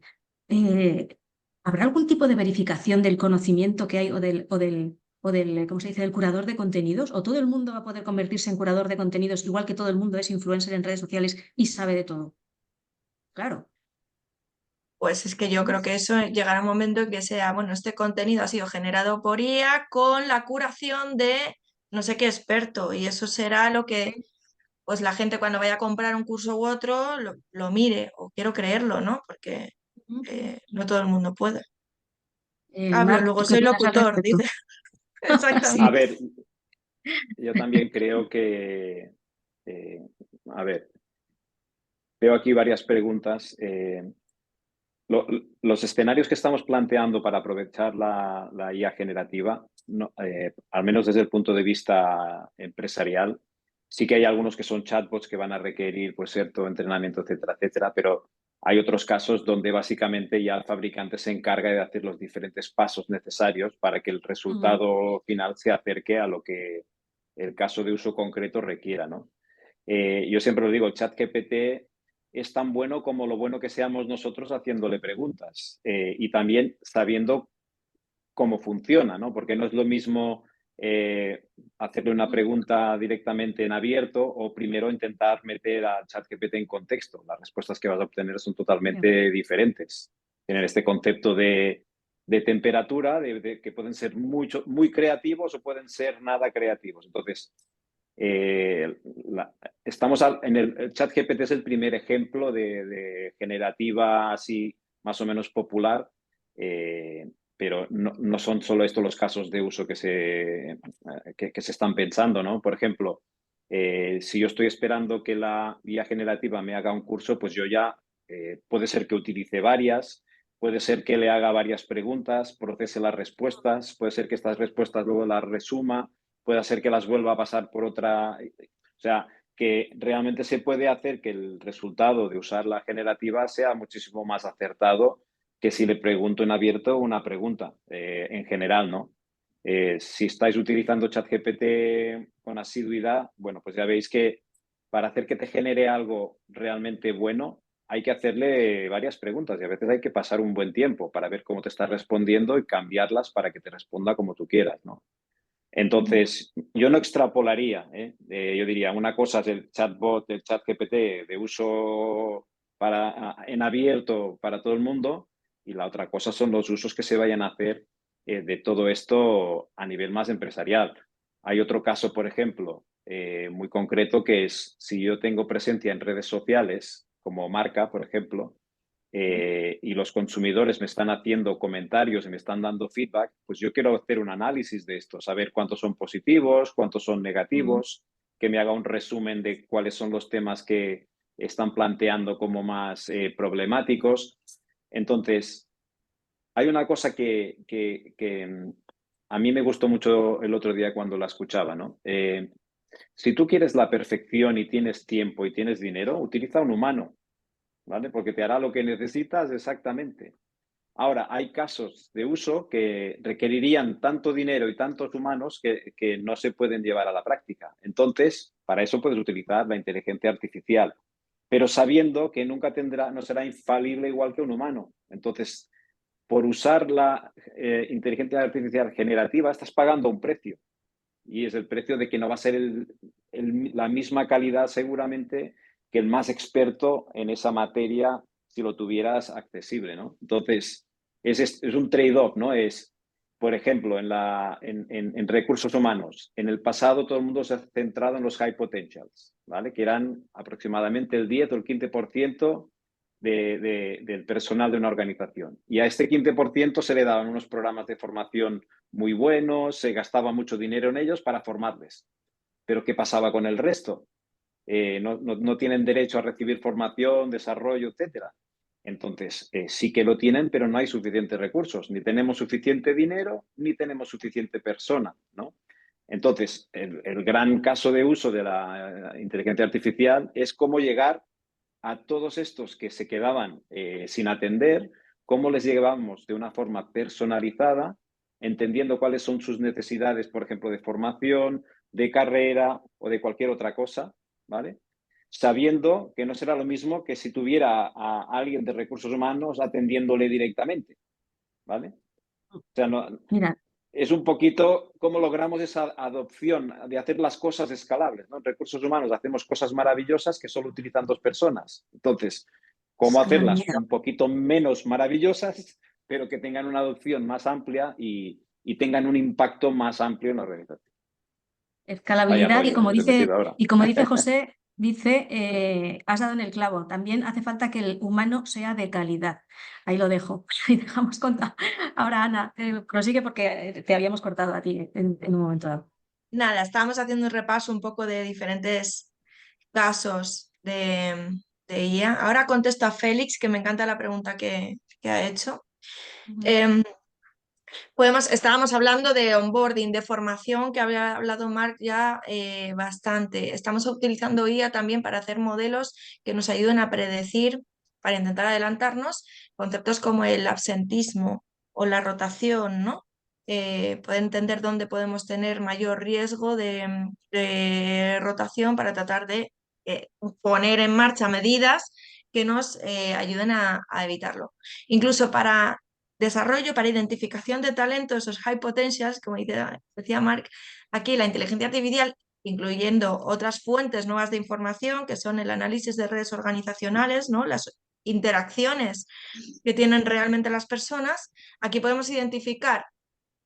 ¿Habrá algún tipo de verificación del conocimiento que hay o del, ¿cómo se dice?, del curador de contenidos? ¿O todo el mundo va a poder convertirse en curador de contenidos, igual que todo el mundo es influencer en redes sociales y sabe de todo? Claro. Pues es que yo creo que eso llegará un momento en que sea, bueno, este contenido ha sido generado por IA con la curación de no sé qué experto y eso será lo que pues la gente cuando vaya a comprar un curso u otro lo mire o quiero creerlo, ¿no? Porque no todo el mundo puede. Hablo, Marc, luego ¿tú qué soy opinas al locutor, respecto? dice. A Sí. Exactamente. ver, yo también creo que, a ver, veo aquí varias preguntas. Los escenarios que estamos planteando para aprovechar la IA generativa, al menos desde el punto de vista empresarial, sí que hay algunos que son chatbots que van a requerir pues, cierto entrenamiento, etcétera, etcétera, pero hay otros casos donde básicamente ya el fabricante se encarga de hacer los diferentes pasos necesarios para que el Ujú. resultado final se acerque a lo que el caso de uso concreto requiera, ¿no? Yo siempre lo digo, el ChatGPT es tan bueno como lo bueno que seamos nosotros haciéndole preguntas y también sabiendo cómo funciona, ¿no? Porque no es lo mismo hacerle una pregunta directamente en abierto o primero intentar meter a ChatGPT en contexto. Las respuestas que vas a obtener son totalmente diferentes. Tienen este concepto de temperatura, que pueden ser muy creativos o pueden ser nada creativos. Entonces, eh, el ChatGPT es el primer ejemplo de generativa así más o menos popular, pero no son solo estos los casos de uso que se están pensando, ¿no? Por ejemplo, si yo estoy esperando que la guía generativa me haga un curso, pues yo ya puede ser que utilice varias, puede ser que le haga varias preguntas, procese las respuestas, puede ser que estas respuestas luego las resuma, puede ser que las vuelva a pasar por otra. O sea, que realmente se puede hacer que el resultado de usar la generativa sea muchísimo más acertado que si le pregunto en abierto una pregunta en general, ¿no? Si estáis utilizando ChatGPT con asiduidad, bueno, pues ya veis que para hacer que te genere algo realmente bueno, hay que hacerle varias preguntas y a veces hay que pasar un buen tiempo para ver cómo te está respondiendo y cambiarlas para que te responda como tú quieras, ¿no? Entonces, yo no extrapolaría, yo diría, una cosa es el chatbot, el chat GPT de uso en abierto para todo el mundo y la otra cosa son los usos que se vayan a hacer de todo esto a nivel más empresarial. Hay otro caso, por ejemplo, muy concreto que es si yo tengo presencia en redes sociales como marca, por ejemplo, y los consumidores me están haciendo comentarios y me están dando feedback, pues yo quiero hacer un análisis de esto, saber cuántos son positivos, cuántos son negativos, que me haga un resumen de cuáles son los temas que están planteando como más problemáticos. Entonces, hay una cosa que a mí me gustó mucho el otro día cuando la escuchaba, ¿no? Si tú quieres la perfección y tienes tiempo y tienes dinero, utiliza un humano, ¿vale? Porque te hará lo que necesitas exactamente. Ahora, hay casos de uso que requerirían tanto dinero y tantos humanos que no se pueden llevar a la práctica. Entonces, para eso puedes utilizar la inteligencia artificial, pero sabiendo que nunca no será infalible igual que un humano. Entonces, por usar la inteligencia artificial generativa, estás pagando un precio. Y es el precio de que no va a ser la misma calidad seguramente que el más experto en esa materia si lo tuvieras accesible, ¿no? Entonces, es un trade-off, ¿no? Es, por ejemplo, en recursos humanos, en el pasado todo el mundo se ha centrado en los high potentials, ¿vale? Que eran aproximadamente el 10 o el 15% del personal de una organización. Y a este 15% se le daban unos programas de formación muy buenos, se gastaba mucho dinero en ellos para formarles. Pero ¿qué pasaba con el resto? No tienen derecho a recibir formación, desarrollo, etcétera. Entonces, sí que lo tienen, pero no hay suficientes recursos. Ni tenemos suficiente dinero, ni tenemos suficiente persona, ¿no? Entonces, el gran caso de uso de la inteligencia artificial es cómo llegar a todos estos que se quedaban sin atender, cómo les llevamos de una forma personalizada, entendiendo cuáles son sus necesidades, por ejemplo, de formación, de carrera o de cualquier otra cosa, ¿vale? Sabiendo que no será lo mismo que si tuviera a alguien de recursos humanos atendiéndole directamente, ¿vale? O sea, Mira, es un poquito cómo logramos esa adopción de hacer las cosas escalables, ¿no? En recursos humanos hacemos cosas maravillosas que solo utilizan 2 personas. Entonces, ¿cómo hacerlas mira, un poquito menos maravillosas, pero que tengan una adopción más amplia y tengan un impacto más amplio en la organización? Vaya escalabilidad rollo, ¿eh? He metido ahora. y como dice José, has dado en el clavo. También hace falta que el humano sea de calidad. Ahí lo dejo. Y dejamos contar. Ahora, Ana, prosigue porque te habíamos cortado a ti en un momento dado. Nada, estábamos haciendo un repaso un poco de diferentes casos de IA. Ahora contesto a Félix, que me encanta la pregunta que ha hecho. Em, estábamos hablando de onboarding, de formación, que había hablado Marc ya bastante. Estamos utilizando IA también para hacer modelos que nos ayuden a predecir, para intentar adelantarnos, conceptos como el absentismo o la rotación, ¿no? Poder entender dónde podemos tener mayor riesgo de rotación para tratar de poner en marcha medidas que nos ayuden a evitarlo. Incluso para desarrollo, para identificación de talentos, esos high potentials, como decía Marc, aquí la inteligencia artificial, incluyendo otras fuentes nuevas de información, que son el análisis de redes organizacionales, ¿no? Las interacciones que tienen realmente las personas. Aquí podemos identificar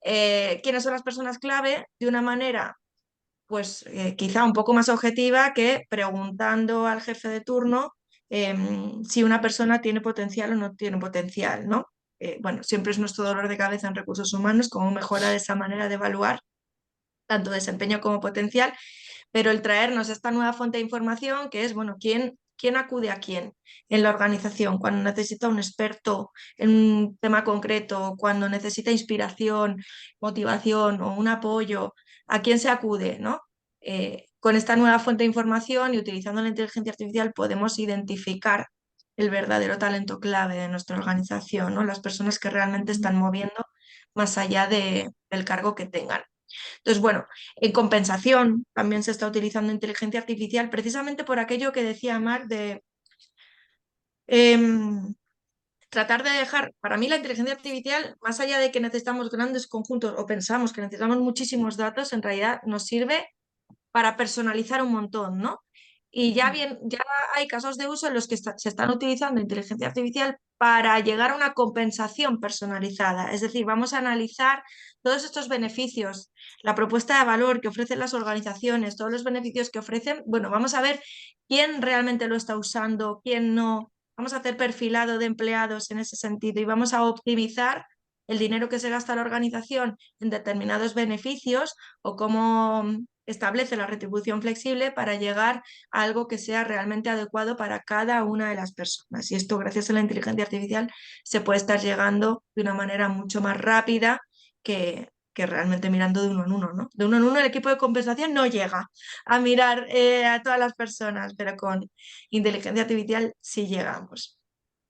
quiénes son las personas clave de una manera pues quizá un poco más objetiva que preguntando al jefe de turno si una persona tiene potencial o no tiene potencial, ¿no? Bueno, siempre es nuestro dolor de cabeza en recursos humanos cómo mejorar esa manera de evaluar tanto desempeño como potencial, pero el traernos esta nueva fuente de información que es, bueno, ¿quién acude a quién en la organización cuando necesita un experto en un tema concreto, cuando necesita inspiración, motivación o un apoyo? ¿A quién se acude, no? Con esta nueva fuente de información y utilizando la inteligencia artificial podemos identificar el verdadero talento clave de nuestra organización, ¿no? Las personas que realmente están moviendo más allá del cargo que tengan. Entonces, bueno, en compensación también se está utilizando inteligencia artificial precisamente por aquello que decía Marc de tratar de dejar, para mí la inteligencia artificial, más allá de que necesitamos grandes conjuntos o pensamos que necesitamos muchísimos datos, en realidad nos sirve para personalizar un montón, ¿no? Y ya hay casos de uso en los que se están utilizando inteligencia artificial para llegar a una compensación personalizada. Es decir, vamos a analizar todos estos beneficios, la propuesta de valor que ofrecen las organizaciones, todos los beneficios que ofrecen. Bueno, vamos a ver quién realmente lo está usando, quién no. Vamos a hacer perfilado de empleados en ese sentido y vamos a optimizar el dinero que se gasta la organización en determinados beneficios o cómo establece la retribución flexible para llegar a algo que sea realmente adecuado para cada una de las personas. Y esto, gracias a la inteligencia artificial, se puede estar llegando de una manera mucho más rápida que que realmente mirando de uno en uno, ¿no? De uno en uno el equipo de compensación no llega a mirar a todas las personas, pero con inteligencia artificial sí llegamos.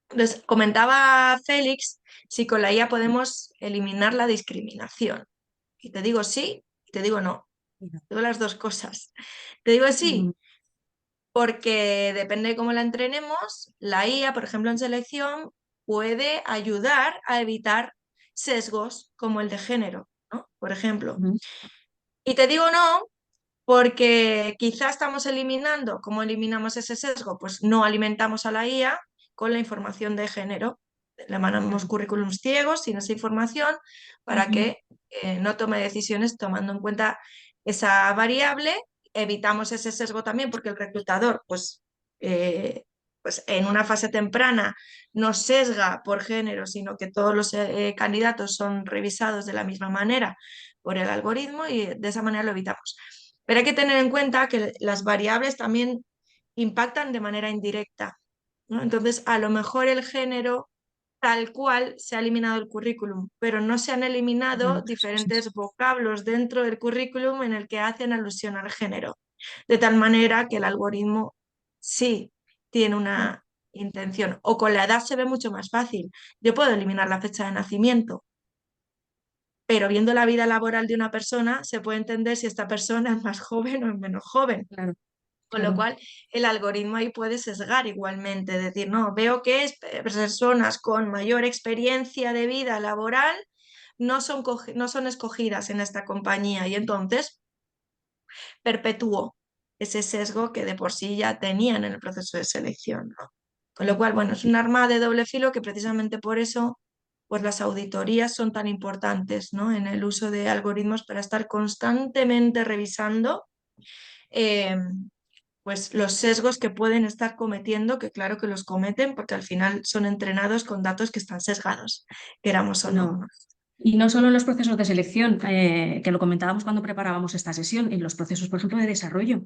Entonces, comentaba Félix si con la IA podemos eliminar la discriminación. Y te digo sí, y te digo no. Digo las dos cosas. Te digo sí, porque depende de cómo la entrenemos, la IA, por ejemplo, en selección, puede ayudar a evitar sesgos como el de género, ¿no? Por ejemplo. Y te digo no, porque quizá estamos eliminando, ¿cómo eliminamos ese sesgo? Pues no alimentamos a la IA con la información de género. Le mandamos currículums ciegos sin esa información para que no tome decisiones tomando en cuenta esa variable. Evitamos ese sesgo también porque el reclutador, pues en una fase temprana no sesga por género, sino que todos los candidatos son revisados de la misma manera por el algoritmo y de esa manera lo evitamos. Pero hay que tener en cuenta que las variables también impactan de manera indirecta, ¿no? Entonces, a lo mejor el género tal cual se ha eliminado el currículum, pero no se han eliminado diferentes vocablos dentro del currículum en el que hacen alusión al género. De tal manera que el algoritmo sí tiene una intención. O con la edad se ve mucho más fácil. Yo puedo eliminar la fecha de nacimiento, pero viendo la vida laboral de una persona se puede entender si esta persona es más joven o es menos joven. Claro, Con lo cual, el algoritmo ahí puede sesgar igualmente, decir, no, veo que personas con mayor experiencia de vida laboral no son escogidas en esta compañía y entonces perpetúo ese sesgo que de por sí ya tenían en el proceso de selección, ¿no? Con lo cual, bueno, es un arma de doble filo que precisamente por eso pues las auditorías son tan importantes, ¿no? En el uso de algoritmos para estar constantemente revisando pues los sesgos que pueden estar cometiendo, que claro que los cometen porque al final son entrenados con datos que están sesgados, queramos o no. No. Y no solo en los procesos de selección, que lo comentábamos cuando preparábamos esta sesión, en los procesos, por ejemplo, de desarrollo.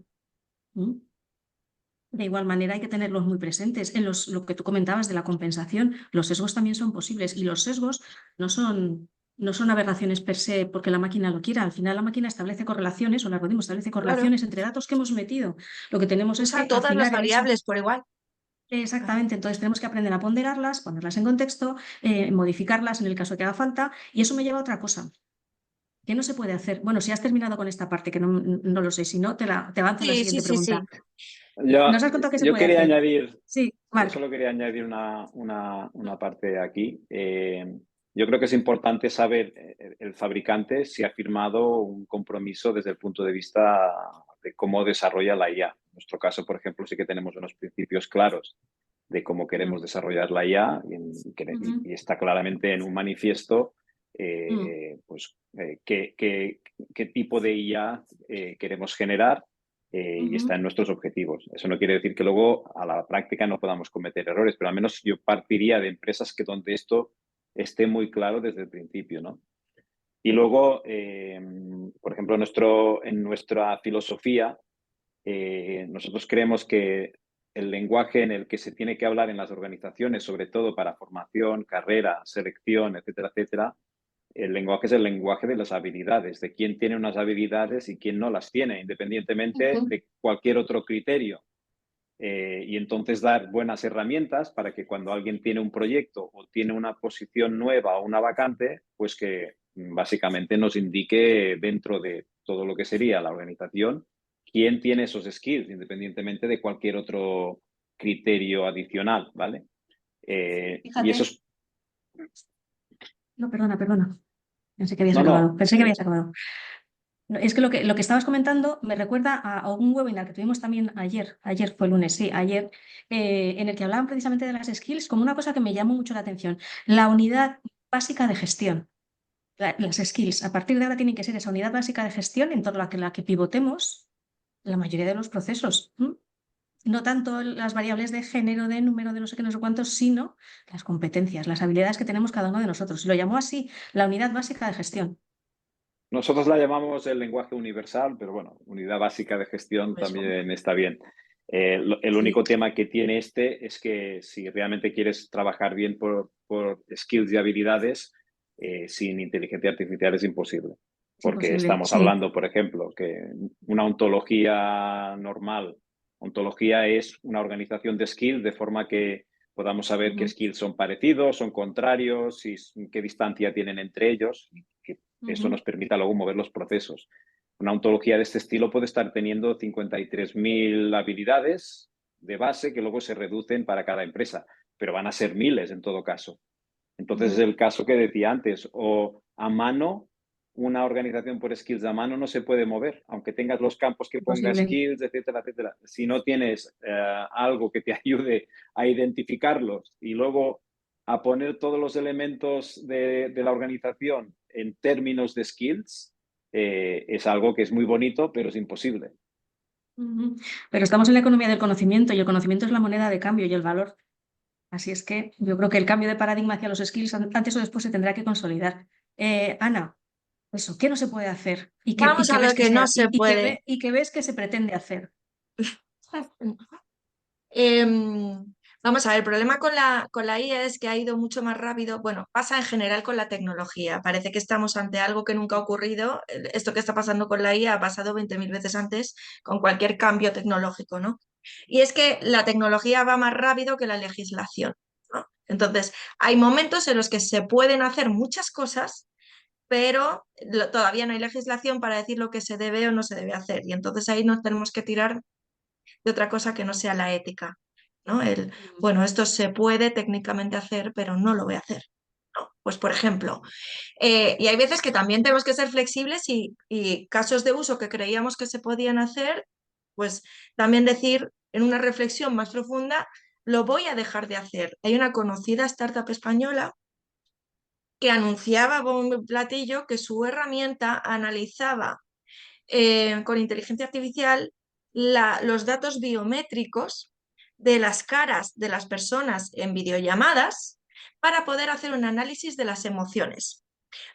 De igual manera hay que tenerlos muy presentes. En lo que tú comentabas de la compensación, los sesgos también son posibles y los sesgos no son aberraciones per se porque la máquina lo quiera. Al final la máquina establece correlaciones o el algoritmo establece correlaciones entre datos que hemos metido. Lo que tenemos es Usa que todas las afinar en esa. variables por igual. Exactamente, entonces tenemos que aprender a ponderarlas, ponerlas en contexto, modificarlas en el caso que haga falta y eso me lleva a otra cosa. ¿Qué no se puede hacer? Bueno, si has terminado con esta parte, que no lo sé, si no, te avanzo a la Sí, sí, siguiente sí, sí. pregunta. Nos has contado qué se Yo puede quería hacer. añadir, Sí, yo Marc. solo quería añadir una parte aquí. Yo creo que es importante saber el fabricante si ha firmado un compromiso desde el punto de vista de cómo desarrolla la IA. En nuestro caso, por ejemplo, sí que tenemos unos principios claros de cómo queremos desarrollar la IA y está claramente en un manifiesto pues, qué tipo de IA queremos generar y está en nuestros objetivos. Eso no quiere decir que luego a la práctica no podamos cometer errores, pero al menos yo partiría de empresas que donde esto esté muy claro desde el principio, ¿no? Y luego, por ejemplo, en nuestra filosofía, nosotros creemos que el lenguaje en el que se tiene que hablar en las organizaciones, sobre todo para formación, carrera, selección, etcétera, etcétera, el lenguaje es el lenguaje de las habilidades, de quién tiene unas habilidades y quién no las tiene, independientemente de cualquier otro criterio. Y entonces dar buenas herramientas para que cuando alguien tiene un proyecto o tiene una posición nueva o una vacante, pues que básicamente nos indique dentro de todo lo que sería la organización quién tiene esos skills, independientemente de cualquier otro criterio adicional, ¿vale? Y eso Fíjate. es... No, perdona. Pensé que habías No, acabado. no. Pensé que habías acabado. No, es que lo que estabas comentando me recuerda a un webinar que tuvimos también ayer fue el lunes, sí, ayer, en el que hablaban precisamente de las skills como una cosa que me llamó mucho la atención. La unidad básica de gestión. Las skills, a partir de ahora tienen que ser esa unidad básica de gestión en torno a la que pivotemos la mayoría de los procesos. No tanto las variables de género, de número, de no sé qué, no sé cuántos, sino las competencias, las habilidades que tenemos cada uno de nosotros. Lo llamó así, la unidad básica de gestión. Nosotros la llamamos el lenguaje universal, pero bueno, unidad básica de gestión Eso. también está bien. El Sí. único tema que tiene es que si realmente quieres trabajar bien por skills y habilidades, sin inteligencia artificial es imposible. Es porque imposible, estamos sí. hablando, por ejemplo, que una ontología normal, ontología es una organización de skills de forma que podamos saber qué Ujú, skills son parecidos, son contrarios, y qué distancia tienen entre ellos, y que eso ujú. nos permita luego mover los procesos. Una ontología de este estilo puede estar teniendo 53.000 habilidades de base que luego se reducen para cada empresa, pero van a ser miles en todo caso. Entonces es Ujú. el caso que decía antes, o a mano, una organización por skills a mano no se puede mover, aunque tengas los campos que ponga Imposible. skills, etcétera, etcétera. Si no tienes algo que te ayude a identificarlos y luego a poner todos los elementos de la organización en términos de skills, es algo que es muy bonito, pero es imposible. Ujú. Pero estamos en la economía del conocimiento y el conocimiento es la moneda de cambio y el valor. Así es que yo creo que el cambio de paradigma hacia los skills antes o después se tendrá que consolidar. Ana, eso, ¿qué no se puede hacer? Y Vamos que a ves lo que que no se puede. y que ves que se pretende hacer. Em, Vamos a ver, el problema con la IA es que ha ido mucho más rápido. Bueno, pasa en general con la tecnología. Parece que estamos ante algo que nunca ha ocurrido. Esto que está pasando con la IA ha pasado 20.000 veces antes con cualquier cambio tecnológico, ¿no? Y es que la tecnología va más rápido que la legislación, ¿no? Entonces, hay momentos en los que se pueden hacer muchas cosas, pero todavía no hay legislación para decir lo que se debe o no se debe hacer. Y entonces ahí nos tenemos que tirar de otra cosa que no sea la ética, ¿no? Bueno, esto se puede técnicamente hacer, pero no lo voy a hacer, ¿no? Pues, por ejemplo, y hay veces que también tenemos que ser flexibles y casos de uso que creíamos que se podían hacer, pues también decir en una reflexión más profunda, lo voy a dejar de hacer. Hay una conocida startup española que anunciaba bombo y platillo que su herramienta analizaba con inteligencia artificial los datos biométricos de las caras de las personas en videollamadas para poder hacer un análisis de las emociones.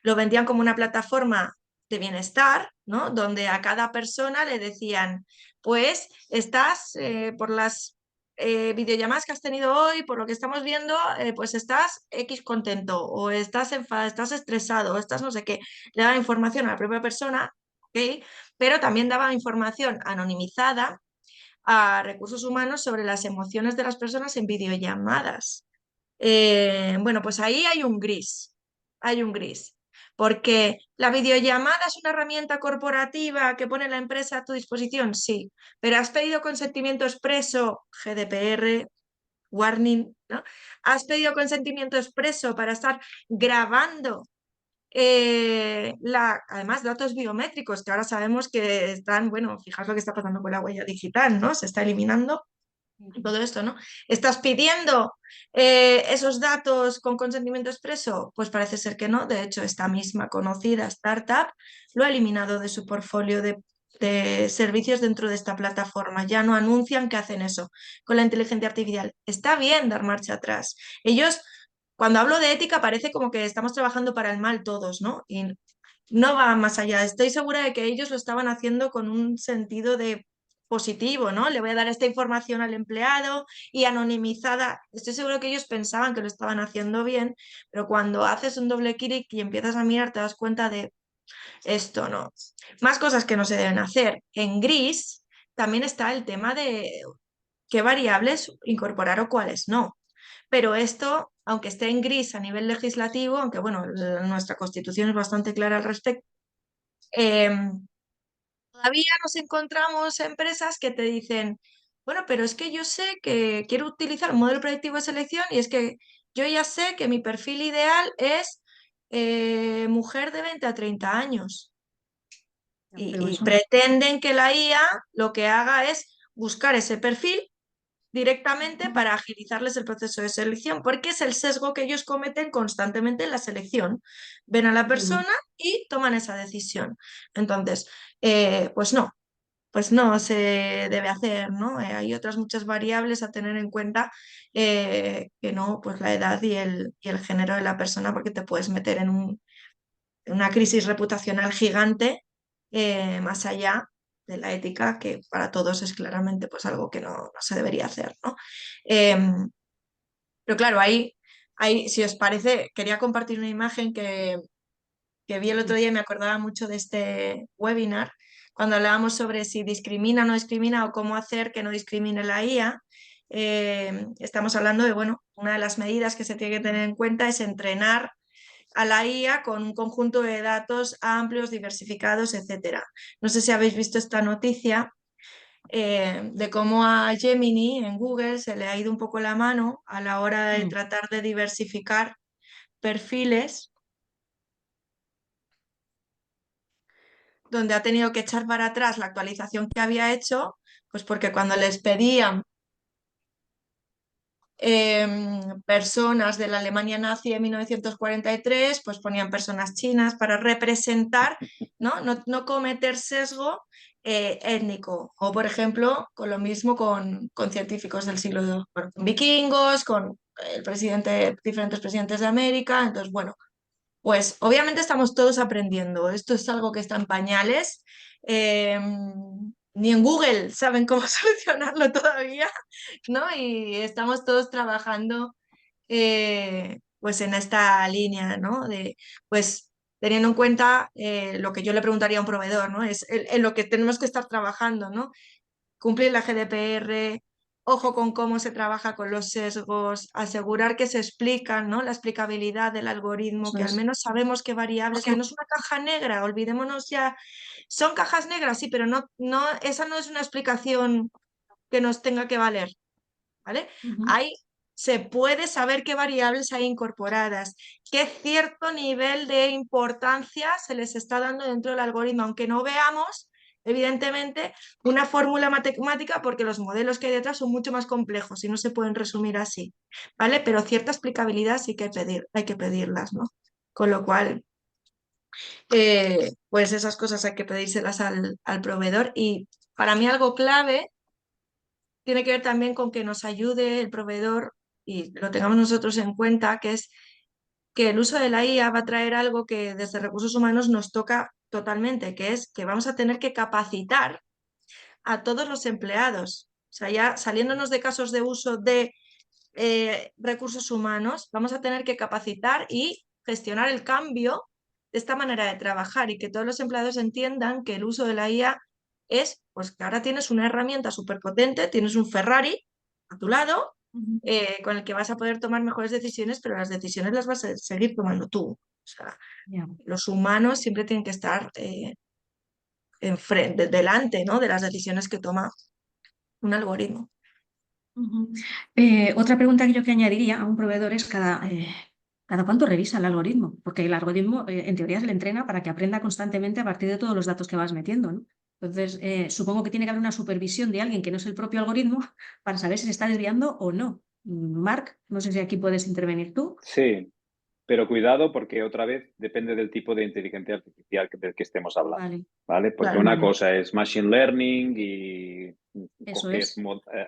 Lo vendían como una plataforma de bienestar, ¿no? Donde a cada persona le decían, pues estás por las videollamadas que has tenido hoy, por lo que estamos viendo, pues estás X contento, o estás enfadado, estás estresado, o estás no sé qué. Le daba información a la propia persona, ¿ok? Pero también daba información anonimizada a recursos humanos sobre las emociones de las personas en videollamadas. Bueno, pues ahí hay un gris, porque la videollamada es una herramienta corporativa que pone la empresa a tu disposición, sí, pero has pedido consentimiento expreso, GDPR, warning, ¿no? Has pedido consentimiento expreso para estar grabando además, datos biométricos, que ahora sabemos que están, bueno, fijaos lo que está pasando con la huella digital, ¿no? Se está eliminando todo esto, ¿no? ¿Estás pidiendo esos datos con consentimiento expreso? Pues parece ser que no. De hecho, esta misma conocida startup lo ha eliminado de su portfolio de servicios dentro de esta plataforma. Ya no anuncian que hacen eso con la inteligencia artificial. Está bien dar marcha atrás. Ellos, cuando hablo de ética, parece como que estamos trabajando para el mal todos, ¿no? Y no va más allá. Estoy segura de que ellos lo estaban haciendo con un sentido de positivo, ¿no? Le voy a dar esta información al empleado y anonimizada. Estoy seguro que ellos pensaban que lo estaban haciendo bien, pero cuando haces un doble clic y empiezas a mirar, te das cuenta de esto, ¿no? Más cosas que no se deben hacer. En gris también está el tema de qué variables incorporar o cuáles no. Pero esto, aunque esté en gris a nivel legislativo, aunque bueno, nuestra constitución es bastante clara al respecto, eh, todavía nos encontramos empresas que te dicen, bueno, pero es que yo sé que quiero utilizar un modelo predictivo de selección y es que yo ya sé que mi perfil ideal es mujer de 20 a 30 años Pero y eso. pretenden que la IA lo que haga es buscar ese perfil directamente Ujú, para agilizarles el proceso de selección, porque es el sesgo que ellos cometen constantemente en la selección. Ven a la ujú. persona y toman esa decisión. Entonces, pues no se debe hacer, ¿no? Hay otras muchas variables a tener en cuenta que no, pues la edad y el género de la persona, porque te puedes meter en una crisis reputacional gigante más allá de la ética, que para todos es claramente pues algo que no se debería hacer, ¿no? Em, pero claro, ahí, si os parece, quería compartir una imagen que vi el otro día y me acordaba mucho de este webinar, cuando hablábamos sobre si discrimina o no discrimina o cómo hacer que no discrimine la IA. Estamos hablando de, bueno, una de las medidas que se tiene que tener en cuenta es entrenar a la IA con un conjunto de datos amplios, diversificados, etcétera. No sé si habéis visto esta noticia de cómo a Gemini en Google se le ha ido un poco la mano a la hora de tratar de diversificar perfiles, donde ha tenido que echar para atrás la actualización que había hecho, pues porque cuando les pedían personas de la Alemania nazi de 1943, pues ponían personas chinas para representar, no cometer sesgo étnico. O, por ejemplo, con lo mismo con científicos del siglo II, con vikingos, con diferentes presidentes de América. Entonces, bueno, pues obviamente estamos todos aprendiendo. Esto es algo que está en pañales. Ni en Google saben cómo solucionarlo todavía, ¿no? Y estamos todos trabajando pues en esta línea, ¿no? De, pues teniendo en cuenta lo que yo le preguntaría a un proveedor, ¿no? Es en lo que tenemos que estar trabajando, ¿no? Cumplir la GDPR, ojo con cómo se trabaja con los sesgos, asegurar que se explican, ¿no? La explicabilidad del algoritmo, Eso que al es. menos sabemos qué variables, que no es una caja negra, olvidémonos ya. Son cajas negras, sí, pero esa no es una explicación que nos tenga que valer, ¿vale? Ujú. Se puede saber qué variables hay incorporadas, qué cierto nivel de importancia se les está dando dentro del algoritmo, aunque no veamos, evidentemente, una fórmula matemática, porque los modelos que hay detrás son mucho más complejos y no se pueden resumir así, ¿vale? Pero cierta explicabilidad sí que hay que pedirlas, ¿no? Con lo cual, pues esas cosas hay que pedírselas al proveedor. Y para mí algo clave tiene que ver también con que nos ayude el proveedor y lo tengamos nosotros en cuenta, que es que el uso de la IA va a traer algo que desde recursos humanos nos toca totalmente, que es que vamos a tener que capacitar a todos los empleados. O sea, ya saliéndonos de casos de uso de recursos humanos, vamos a tener que capacitar y gestionar el cambio de esta manera de trabajar y que todos los empleados entiendan que el uso de la IA es, pues que ahora tienes una herramienta súper potente, tienes un Ferrari a tu lado Ujú. con el que vas a poder tomar mejores decisiones, pero las decisiones las vas a seguir tomando tú. O sea, Ya. los humanos siempre tienen que estar delante, ¿no? De las decisiones que toma un algoritmo. Ujú. Otra pregunta que yo que añadiría a un proveedor es cada cuánto revisa el algoritmo, porque el algoritmo en teoría se le entrena para que aprenda constantemente a partir de todos los datos que vas metiendo, ¿no? Entonces, supongo que tiene que haber una supervisión de alguien que no es el propio algoritmo para saber si se está desviando o no. Marc, no sé si aquí puedes intervenir tú. Sí, pero cuidado porque otra vez depende del tipo de inteligencia artificial del que estemos hablando, Vale, ¿vale? Porque Claro, una vale, cosa es machine learning y eso coger es.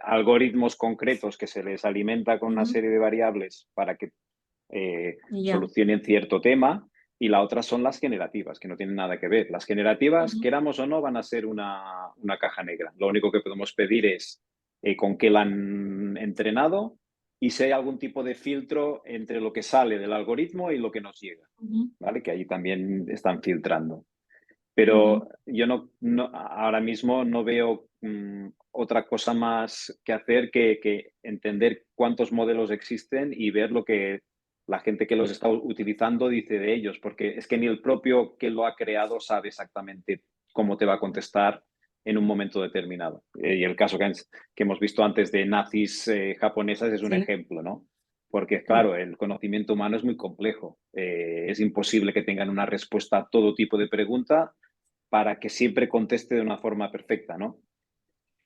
algoritmos concretos que se les alimenta con una Ujú. serie de variables para que Y ya. solucionen cierto tema, y la otra son las generativas, que no tienen nada que ver. Las generativas, Ujú. queramos o no, van a ser una caja negra. Lo único que podemos pedir es con qué la han entrenado y si hay algún tipo de filtro entre lo que sale del algoritmo y lo que nos llega, Ujú. ¿vale? Que ahí también están filtrando. Ujú. Pero yo ahora mismo no veo otra cosa más que hacer que entender cuántos modelos existen y ver lo que la gente que los está utilizando dice de ellos, porque es que ni el propio que lo ha creado sabe exactamente cómo te va a contestar en un momento determinado. Y el caso que hemos visto antes de nazis japonesas es un Sí. ejemplo, ¿no? Porque, Mm. claro, el conocimiento humano es muy complejo. Es imposible que tengan una respuesta a todo tipo de pregunta para que siempre conteste de una forma perfecta, ¿no?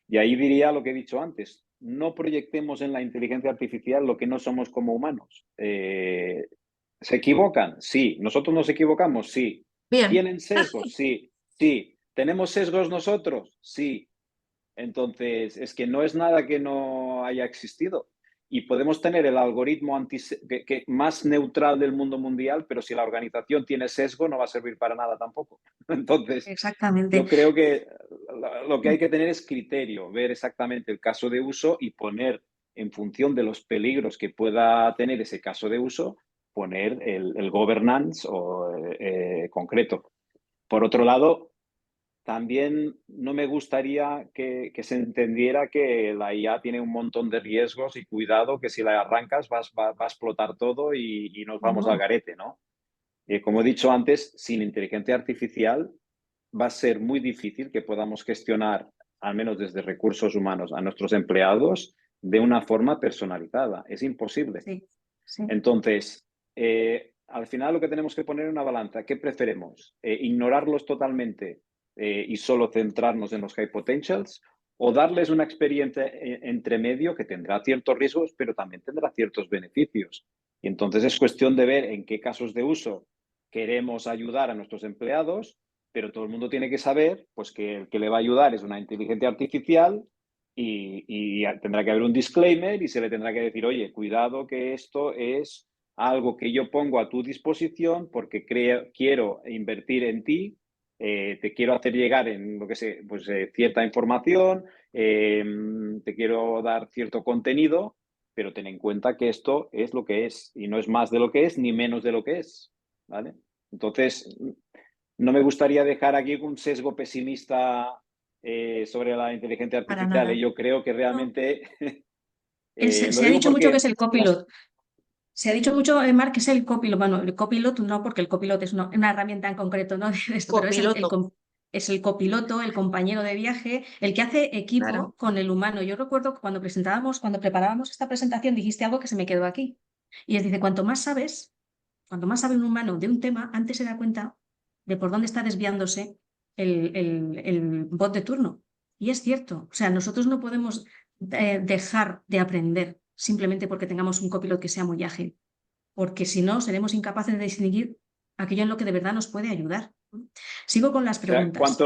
Y ahí diría lo que he dicho antes, no proyectemos en la inteligencia artificial lo que no somos como humanos. ¿Se equivocan? Sí. ¿Nosotros nos equivocamos? Sí. Bien, ¿Tienen sesgos? Sí. Sí. ¿Tenemos sesgos nosotros? Sí. Entonces, es que no es nada que no haya existido. Y podemos tener el algoritmo más neutral del mundo mundial, pero si la organización tiene sesgo, no va a servir para nada tampoco. Entonces, Exactamente. yo creo que lo que hay que tener es criterio, ver exactamente el caso de uso y poner en función de los peligros que pueda tener ese caso de uso, poner el governance concreto. Por otro lado, también no me gustaría que se entendiera que la IA tiene un montón de riesgos y cuidado, que si la arrancas va a explotar todo y nos vamos al garete, ¿no? Como he dicho antes, sin inteligencia artificial va a ser muy difícil que podamos gestionar, al menos desde recursos humanos, a nuestros empleados de una forma personalizada. Es imposible. Sí, sí. Entonces, al final lo que tenemos que poner en una balanza, ¿qué preferimos? ¿Ignorarlos totalmente y solo centrarnos en los high potentials? ¿O darles una experiencia entre medio que tendrá ciertos riesgos, pero también tendrá ciertos beneficios? Y entonces es cuestión de ver en qué casos de uso queremos ayudar a nuestros empleados, pero todo el mundo tiene que saber pues, que el que le va a ayudar es una inteligencia artificial y tendrá que haber un disclaimer y se le tendrá que decir, oye, cuidado que esto es algo que yo pongo a tu disposición porque quiero invertir en ti, te quiero hacer llegar en lo que sé, pues cierta información, te quiero dar cierto contenido, pero ten en cuenta que esto es lo que es y no es más de lo que es ni menos de lo que es, ¿vale? Entonces, no me gustaría dejar aquí un sesgo pesimista sobre la inteligencia Para artificial. nada. Yo creo que No. realmente Se lo ha digo dicho mucho que es porque el copilot. Se ha dicho mucho, Marc, que es el copilot. Bueno, el copilot no, porque el copilot es una herramienta en concreto, ¿no? De esto, pero Copiloto, es el copiloto, el compañero de viaje, el que hace claro. equipo con el humano. Yo recuerdo que cuando preparábamos esta presentación, dijiste algo que se me quedó aquí. Y es, dice, cuanto más sabe un humano de un tema, antes se da cuenta de por dónde está desviándose el bot de turno. Y es cierto, o sea, nosotros no podemos dejar de aprender simplemente porque tengamos un copilot que sea muy ágil, porque si no, seremos incapaces de distinguir aquello en lo que de verdad nos puede ayudar. Sigo con las o sea, preguntas.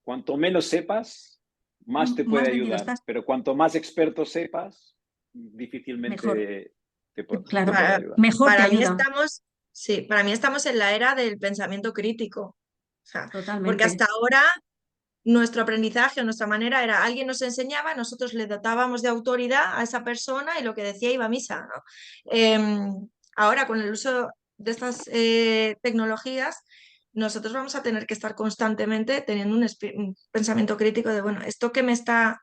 cuanto menos sepas, más te puede Más vendido ayudar, estás, pero cuanto más experto sepas, mejor. difícilmente te Claro, puede Para, ayudar. mejor te para mí ayuda, estamos, sí, para mí estamos en la era del pensamiento crítico. O sea, porque totalmente. hasta ahora nuestro aprendizaje o nuestra manera era, alguien nos enseñaba, nosotros le dotábamos de autoridad a esa persona y lo que decía iba a misa, ¿no? Ahora, con el uso de estas tecnologías, nosotros vamos a tener que estar constantemente teniendo un pensamiento crítico de, bueno, ¿esto qué me está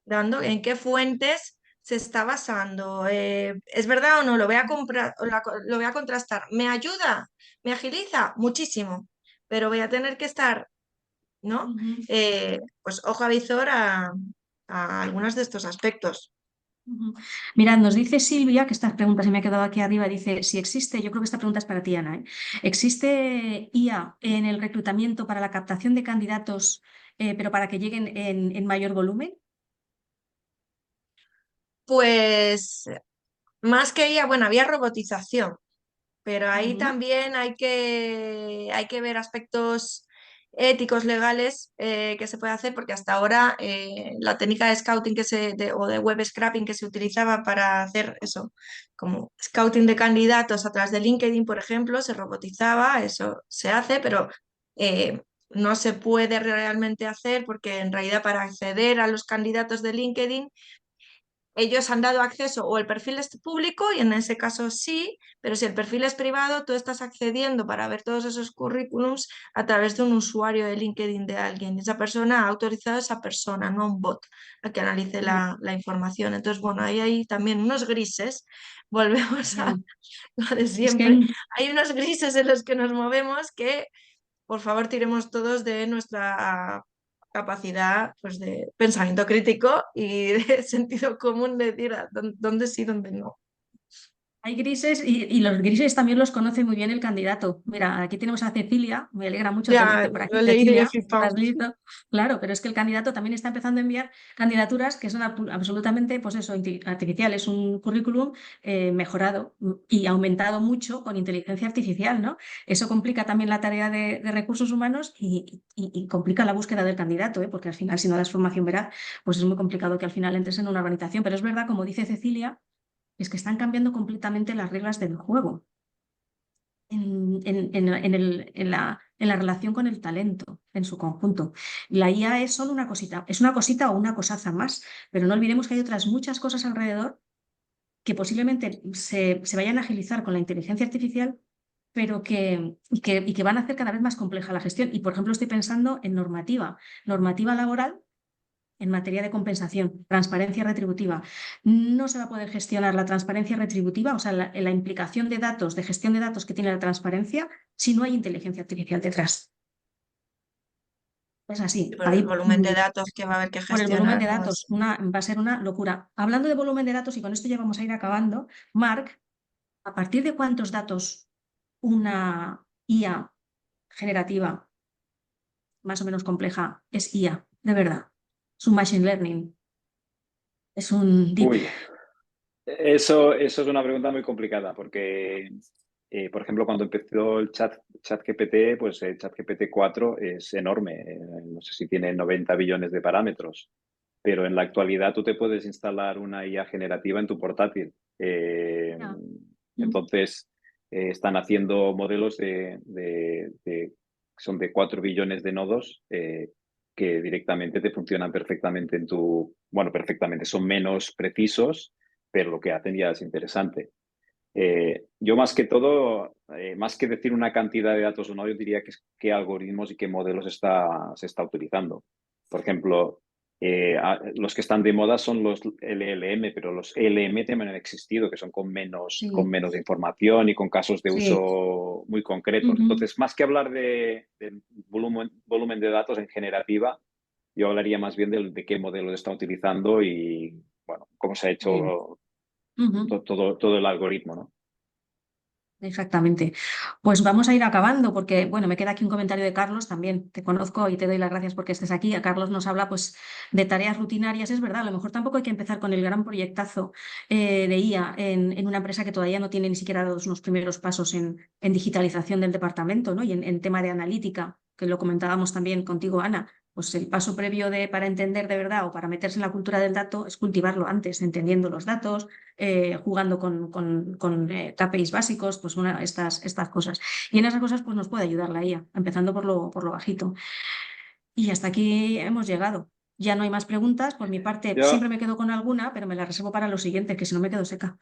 dando? ¿En qué fuentes se está basando? ¿Es verdad o no? ¿Lo voy a comprar, lo voy a contrastar? ¿Me ayuda? ¿Me agiliza? Muchísimo. Pero voy a tener que estar, ¿no? Ujú. Pues ojo avizor a algunos de estos aspectos. Ujú. Mirad, nos dice Silvia, que esta pregunta se me ha quedado aquí arriba, dice, si existe, yo creo que esta pregunta es para ti, Ana, ¿eh? ¿Existe IA en el reclutamiento para la captación de candidatos, pero para que lleguen en mayor volumen? Pues más que ella, bueno, había robotización, pero ahí Ujú. también hay que ver aspectos éticos, legales que se puede hacer, porque hasta ahora la técnica de scouting o de web scraping que se utilizaba para hacer eso, como scouting de candidatos a través de LinkedIn, por ejemplo, se robotizaba, eso se hace, pero eh, no se puede realmente hacer porque en realidad para acceder a los candidatos de LinkedIn ellos han dado acceso o el perfil es público y en ese caso sí, pero si el perfil es privado, tú estás accediendo para ver todos esos currículums a través de un usuario de LinkedIn de alguien. Esa persona ha autorizado a esa persona, no un bot, a que analice Ya, la información. Entonces, bueno, ahí hay también unos grises. Volvemos a ya. lo de Es que siempre. Hay unos grises en los que nos movemos que por favor, tiremos todos de nuestra capacidad pues, de pensamiento crítico y de sentido común de decir dónde sí, dónde no. hay grises y los grises también los conoce muy bien el candidato. Mira, aquí tenemos a Cecilia, me alegra mucho Ya tenerte por lo aquí, he leído y he Cecilia, ¿lo flipado. has visto? Claro, pero es que el candidato también está empezando a enviar candidaturas que son absolutamente, pues eso, artificiales, un currículum mejorado y aumentado mucho con inteligencia artificial, ¿no? Eso complica también la tarea de recursos humanos y complica la búsqueda del candidato, ¿eh? Porque al final, si no das formación veraz, pues es muy complicado que al final entres en una organización. Pero es verdad, como dice Cecilia, es que están cambiando completamente las reglas del juego en la relación con el talento en su conjunto. La IA es solo una cosita o una cosaza más, pero no olvidemos que hay otras muchas cosas alrededor que posiblemente se vayan a agilizar con la inteligencia artificial, pero que van a hacer cada vez más compleja la gestión. Y, por ejemplo, estoy pensando en normativa laboral en materia de compensación, transparencia retributiva. No se va a poder gestionar la transparencia retributiva, o sea, la implicación de datos, de gestión de datos que tiene la transparencia, si no hay inteligencia artificial detrás. Es así. Por el volumen de datos que va a haber que Por el volumen gestionar, de ¿no? datos, va a ser una locura. Hablando de volumen de datos, y con esto ya vamos a ir acabando, Marc, ¿a partir de cuántos datos una IA generativa más o menos compleja es IA? De verdad. Es un machine learning. Es un deep. Uy, eso es una pregunta muy complicada porque, por ejemplo, cuando empezó el ChatGPT, pues el ChatGPT 4 es enorme. No sé si tiene 90 billones de parámetros, pero en la actualidad tú te puedes instalar una IA generativa en tu portátil. Ya. Entonces, están haciendo modelos son de 4 billones de nodos que directamente te funcionan perfectamente perfectamente, son menos precisos, pero lo que hacen ya es interesante. Yo más que todo, más que decir una cantidad de datos o no, yo diría que qué algoritmos y qué modelos se está utilizando. Por ejemplo, los que están de moda son los LLM, pero los LM también han existido, que son con Sí, menos información y con casos de sí. uso muy concretos. Ujú. Entonces, más que hablar de volumen de datos en generativa, yo hablaría más bien de qué modelo está utilizando y, bueno, cómo se ha Sí. hecho Ujú. todo el algoritmo, ¿no? Exactamente. Pues vamos a ir acabando porque, bueno, me queda aquí un comentario de Carlos también. Te conozco y te doy las gracias porque estés aquí. A Carlos nos habla pues de tareas rutinarias. Es verdad, a lo mejor tampoco hay que empezar con el gran proyectazo de IA en una empresa que todavía no tiene ni siquiera dado unos primeros pasos en digitalización del departamento, ¿no? Y en tema de analítica, que lo comentábamos también contigo, Ana. Pues el paso previo para entender de verdad o para meterse en la cultura del dato es cultivarlo antes, entendiendo los datos, jugando con KPIs básicos, pues estas cosas. Y en esas cosas pues nos puede ayudar la IA, empezando por lo bajito. Y hasta aquí hemos llegado. Ya no hay más preguntas. Por mi parte, Yo, siempre me quedo con alguna, pero me la reservo para lo siguiente, que si no me quedo seca.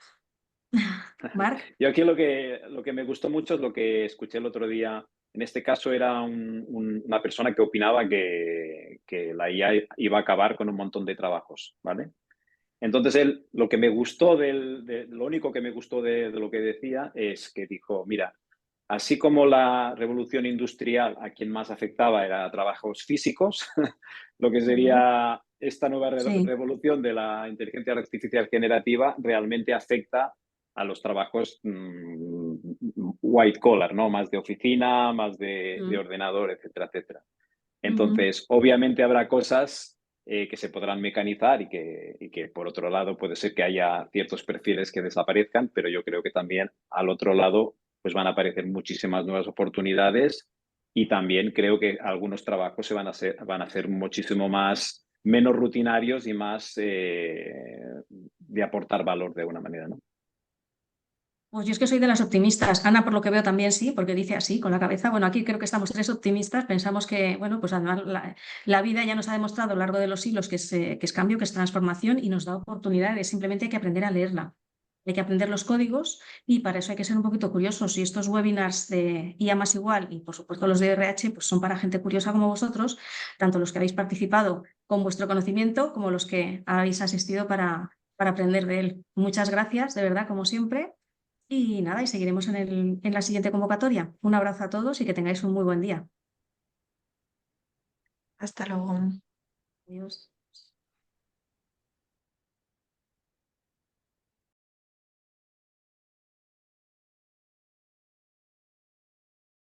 Marc, yo aquí lo que me gustó mucho es lo que escuché el otro día. En este caso era una persona que opinaba que la IA iba a acabar con un montón de trabajos, ¿vale? Entonces él, lo único que me gustó de lo que decía es que dijo, mira, así como la revolución industrial a quien más afectaba era a trabajos físicos, lo que ujú, sería esta nueva sí, revolución de la inteligencia artificial generativa realmente afecta a los trabajos white collar, ¿no? Más de oficina, más de mm, ordenador, etcétera, etcétera. ujú. Entonces, obviamente habrá cosas que se podrán mecanizar y que, por otro lado, puede ser que haya ciertos perfiles que desaparezcan, pero yo creo que también al otro lado pues van a aparecer muchísimas nuevas oportunidades y también creo que algunos trabajos van a ser muchísimo menos rutinarios y más de aportar valor de alguna manera, ¿no? Pues yo es que soy de las optimistas. Ana, por lo que veo, también sí, porque dice así, con la cabeza. Bueno, aquí creo que estamos tres optimistas. Pensamos que, bueno, pues además la vida ya nos ha demostrado a lo largo de los siglos que es cambio, que es transformación y nos da oportunidades. Simplemente hay que aprender a leerla. Hay que aprender los códigos y para eso hay que ser un poquito curiosos. Y estos webinars de IA más igual y, por supuesto, los de RH, pues son para gente curiosa como vosotros, tanto los que habéis participado con vuestro conocimiento como los que habéis asistido para aprender de él. Muchas gracias, de verdad, como siempre. Y nada, y seguiremos en la siguiente convocatoria. Un abrazo a todos y que tengáis un muy buen día. Hasta luego. Adiós.